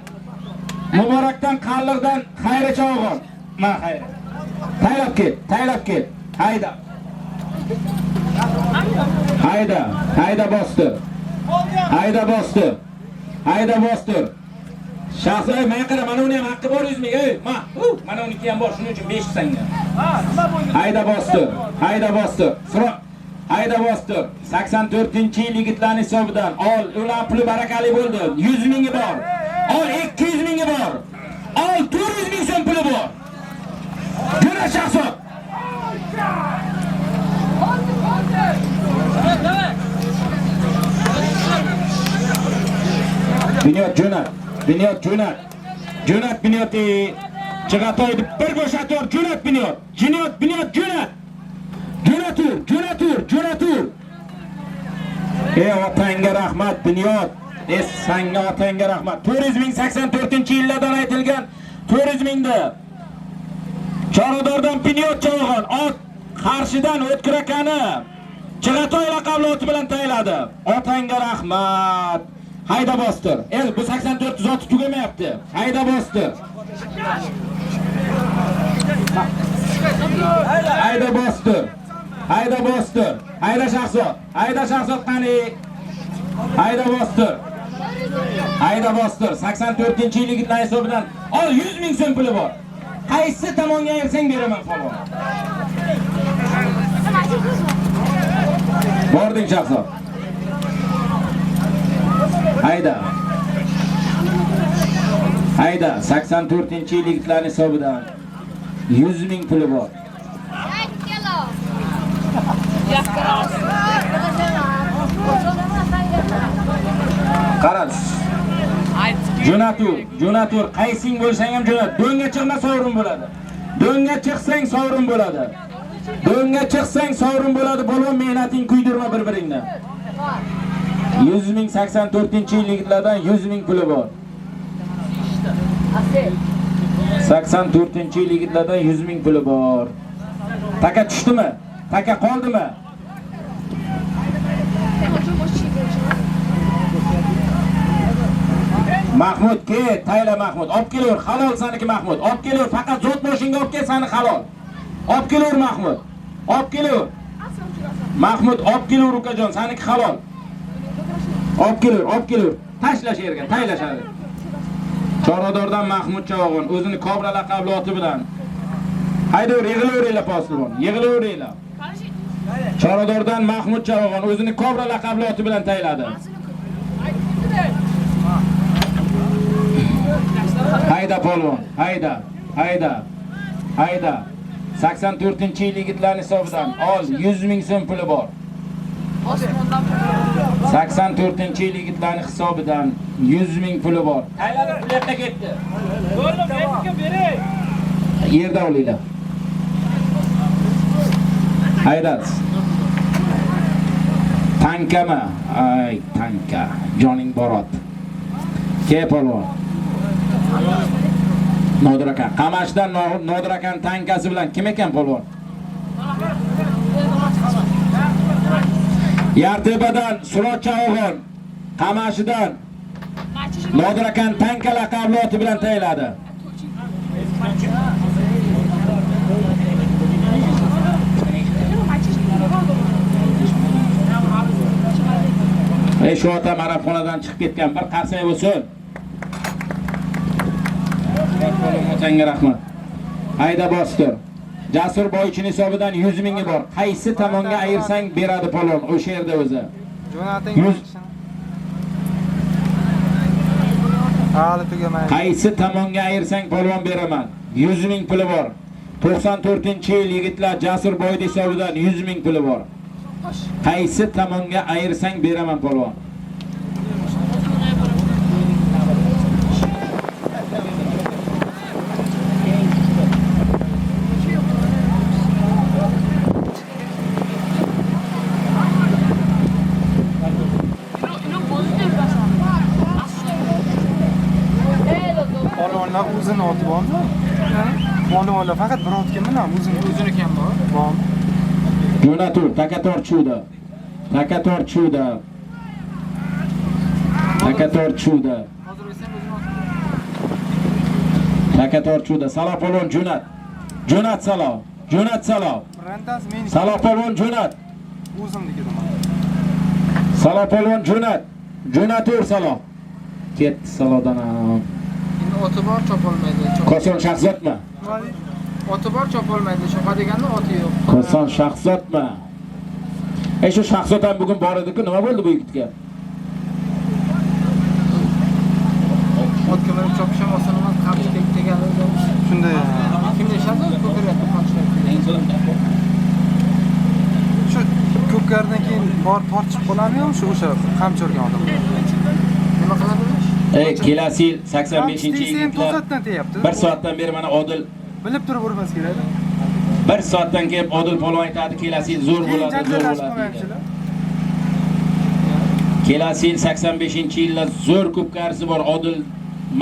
Muborakdan Qalliqdan xayri chavog'on. Mana xayri. Taylab ket. Hayda bostir. Shaxsiy men qara, mana uni ham haqqi bor 100 ming. Mana uniki ham bor, shuning uchun 5 sanga. Hayda bostir. Hayda bostir. 84-yil yigitlarning hisobidan ol. Ular puli barakali bo'ldi. 100 mingi bor. Ol 200 mingi bor. Ol 400 ming so'm puli bor. Jo'na shaxsot. Binyot jo'nat binyoti. Chig'atoyni bir bo'shator jo'nat binyot. Binyot jo'nat. Jo'natur. Otangga rahmat binyot. Senga otangga rahmat. 400 ming 84-yillardan aytilgan 400 mingda. Chorvadordan binyot chavog'on. Ot Qarshidan O'tkir akani Chig'atoy laqabli oti bilan tayladi. Otangga rahmat. Hayda bostir. Bu 84 zoti tugamayapti. Hayda bostir. Hayda shaxsot qani. Hayda bostir. 84-yil yigitlar hisobidan ol 100 ming so'm puli bor. Qaysi tomonga yersang beraman polvon. Bording shaxsot. Hayda 84-yil yigitlarning hisobidan 100 ming puli bor. Qaras. Jo'natur, qaysing bo'lsang ham jo'nat. Do'ngga chiqma sovrin bo'ladi. Do'ngga chiqsang sovrin bo'ladi. Polvon mehnating kuydirma bir-biringdan. 100 ming 84-yil yigitlardan 100 ming puli bor. 84-yil yigitlardan 100 ming puli bor. Taka tushdimi? Taka qoldimi? Mahmud ke, tayla Mahmud. Olib kelaver, halol saniki Mahmud. Olib kelaver, faqat zot boshingga olib kel, sani halol. Olib kelaver Mahmud. Olib kelaver. Mahmud olib kelaver ukajon, saniki halol. Olib kelaver. Tashlash yerga, taylashadi. Chorvadordan Mahmud chavog'on o'zini Kobra laqabli oti bilan. Haydaver, yig'ilaveringlar poslvon. Yig'ilaveringlar. Chorvadordan Mahmud chavog'on o'zini Kobra laqabli oti bilan tayladi. Hayda polvon, hayda. 84-yil yigitlarning hisobidan ol 100 ming so'm puli bor. 84-yil yigitlarning hisobidan 100 ming puli bor. Tayladi, pul yerda ketdi.
Ko'rdim, menga bering.
Yerda olinglar. Haydat. Tankama, ay tanka, joning borot. Ke polvon. Nodir aka. Qamashdan Nodir akaning tankasi bilan kim ekan polvon? Yartepadan Surot Chavog'on, Qamashidan Nodir akaning tanka laqabli oti bilan tayiladi. Shu ota marafxonadan chiqib ketgan, bir qarsak bo'lsin. Senga rahmat. Hayda bostir. Jasur Boychin hisobidan 100 mingi bor. Qaysi tomonga ayirsang beradi polvon o'sha yerda o'zi.
Jo'nating.
100
Hali tugamaydi.
Qaysi tomonga ayirsang polvon beraman. 100 ming puli bor. 94-yil yigitlar Jasur Boydi hisobidan 100 ming puli bor. Qaysi tomonga ayirsang beraman polvon.
Polvonlar o'zini oti bormi? Polvonlar faqat bir otga bilan o'zini ham bor. Bor.
Jo'natur, Takatorchuda. Takatorchuda. Takatorchuda. Takatorchuda. Salo polvon jo'nat. Jo'nat salo. Jo'nat salo.
Rentasi men.
Salo polvon jo'nat.
O'zimniki demadim.
Salo polvon jo'nat. Jo'natur salo. Ketdi salodan.
Endi oti bor, chopolmaydi.
Koson shaxsotmi?
Oti bor, chopolmaydi. Chopa deganda oti yo'q.
Koson shaxsotmi? Shu shaxsot ham bugun bor edi-ku, nima bo'ldi bu yigitga?
Otga minib chopish ham oson emas, qamchi teganlarda.
Shunday.
Kim yashadi? Ko'karyapti qamchilar.
Shu ko'pkardan keyin bor tortishib qoladimi shu o'sha qamchi urgan odam?
Nima qiladi?
Kelasi yil 85-yilda
to'satdan deyapti.
1 soatdan beri mana Odil
Bilib turib urmas kerak.
1 soatdan kelib Odil polvon aytadi, kelasi yil zo'r bo'ladi, zo'r bo'ladi. Kelasi yil 85-yilda zo'r ko'pkarisi bor, Odil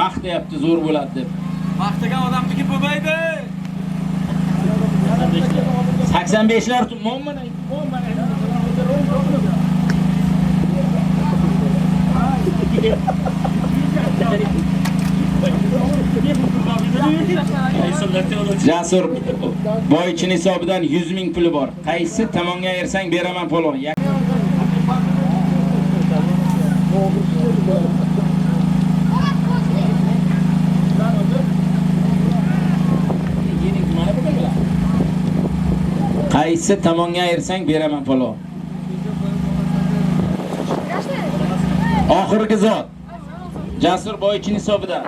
maqtayapti, zo'r bo'ladi deb.
Maqtagan odamniki bo'lmaydi.
85lar mo'min Jasur Boychin hisobidan 100 ming puli bor. Qaysi tomonga ayirsang beraman polvon. Qaysi tomonga ayirsang beraman polvon. Oxirgi zot. Jasur Boychin hisobidan.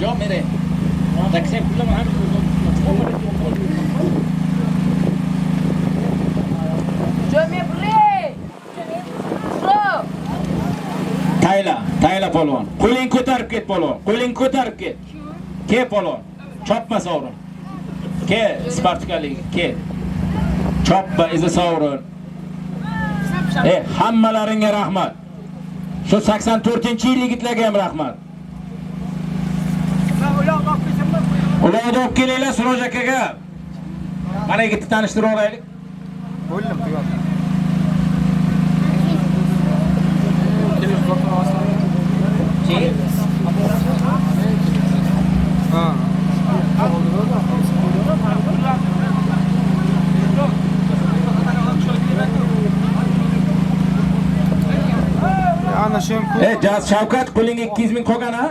Jo mere. Taksem pulama ham. Jo me bre. Tayla polvon. Qo'ling ko'tarib ket polvon. Qo'ling ko'tarib ket. Ke polvon. Chopma sovrin. Ke Spartakalik, ke. Chopma izi sovrin. Hammalaringga rahmat. Shu 84-yil yigitlarga ham rahmat. Ularni olib kelinglar Suroj akaga. Mana yigitni tanishtirib olaylik.
Bo'ldim, tugadi. Ana shu ham
Jaz Shavkat qo'lingga 200 ming qolgan ha?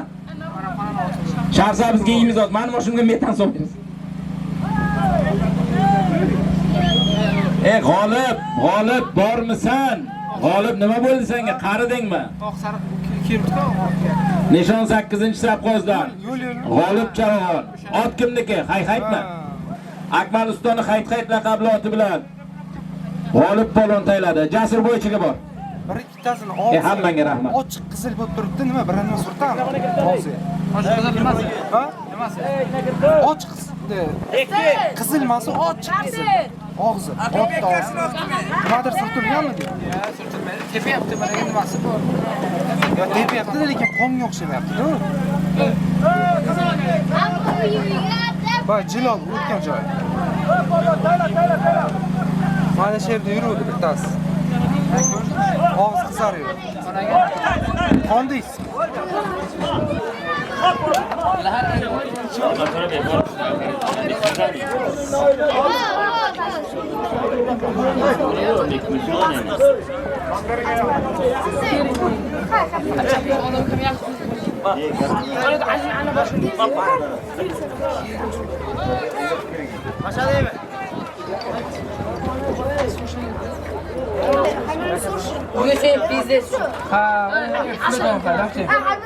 Sharsa bizga yeymiz ot. Mana shunga metan so'raymiz. G'olib bormisan? G'olib nima bo'ldi senga? Qaridingmi?
Oqsariq kiribdi.
Nishon 8-safqozdan. G'olib Chavog'on. Ot kimniki? Hayhaytmi? Akmal Ustani Hayt laqabli oti bilan g'olib polvon tayladi. Jasur Boychiga bor.
bir ikkitasini olsa.
Hammanga rahmat.
Ochiq qizil bo'lib turibdi, nima birini surtami? Og'zi.
Ochiq qizil emas.
Ha?
Emas.
Ochiq endi qizilmasi ochiq qizil. Og'zi, otda og'zi. Nimadir surtilganmi deydi?
Ya, surtilmaydi. Tepayapti, mana endi nimasi bor?
Yo, tepayapti-da, lekin qonga o'xshamayapti-da. Bak, jilol o'tgan joy. Mana shu yerda yuruvdi bittasi. Og'zi qizarıyor. Qondaysiz.
Bugün şey bizde. Ha,
Ha,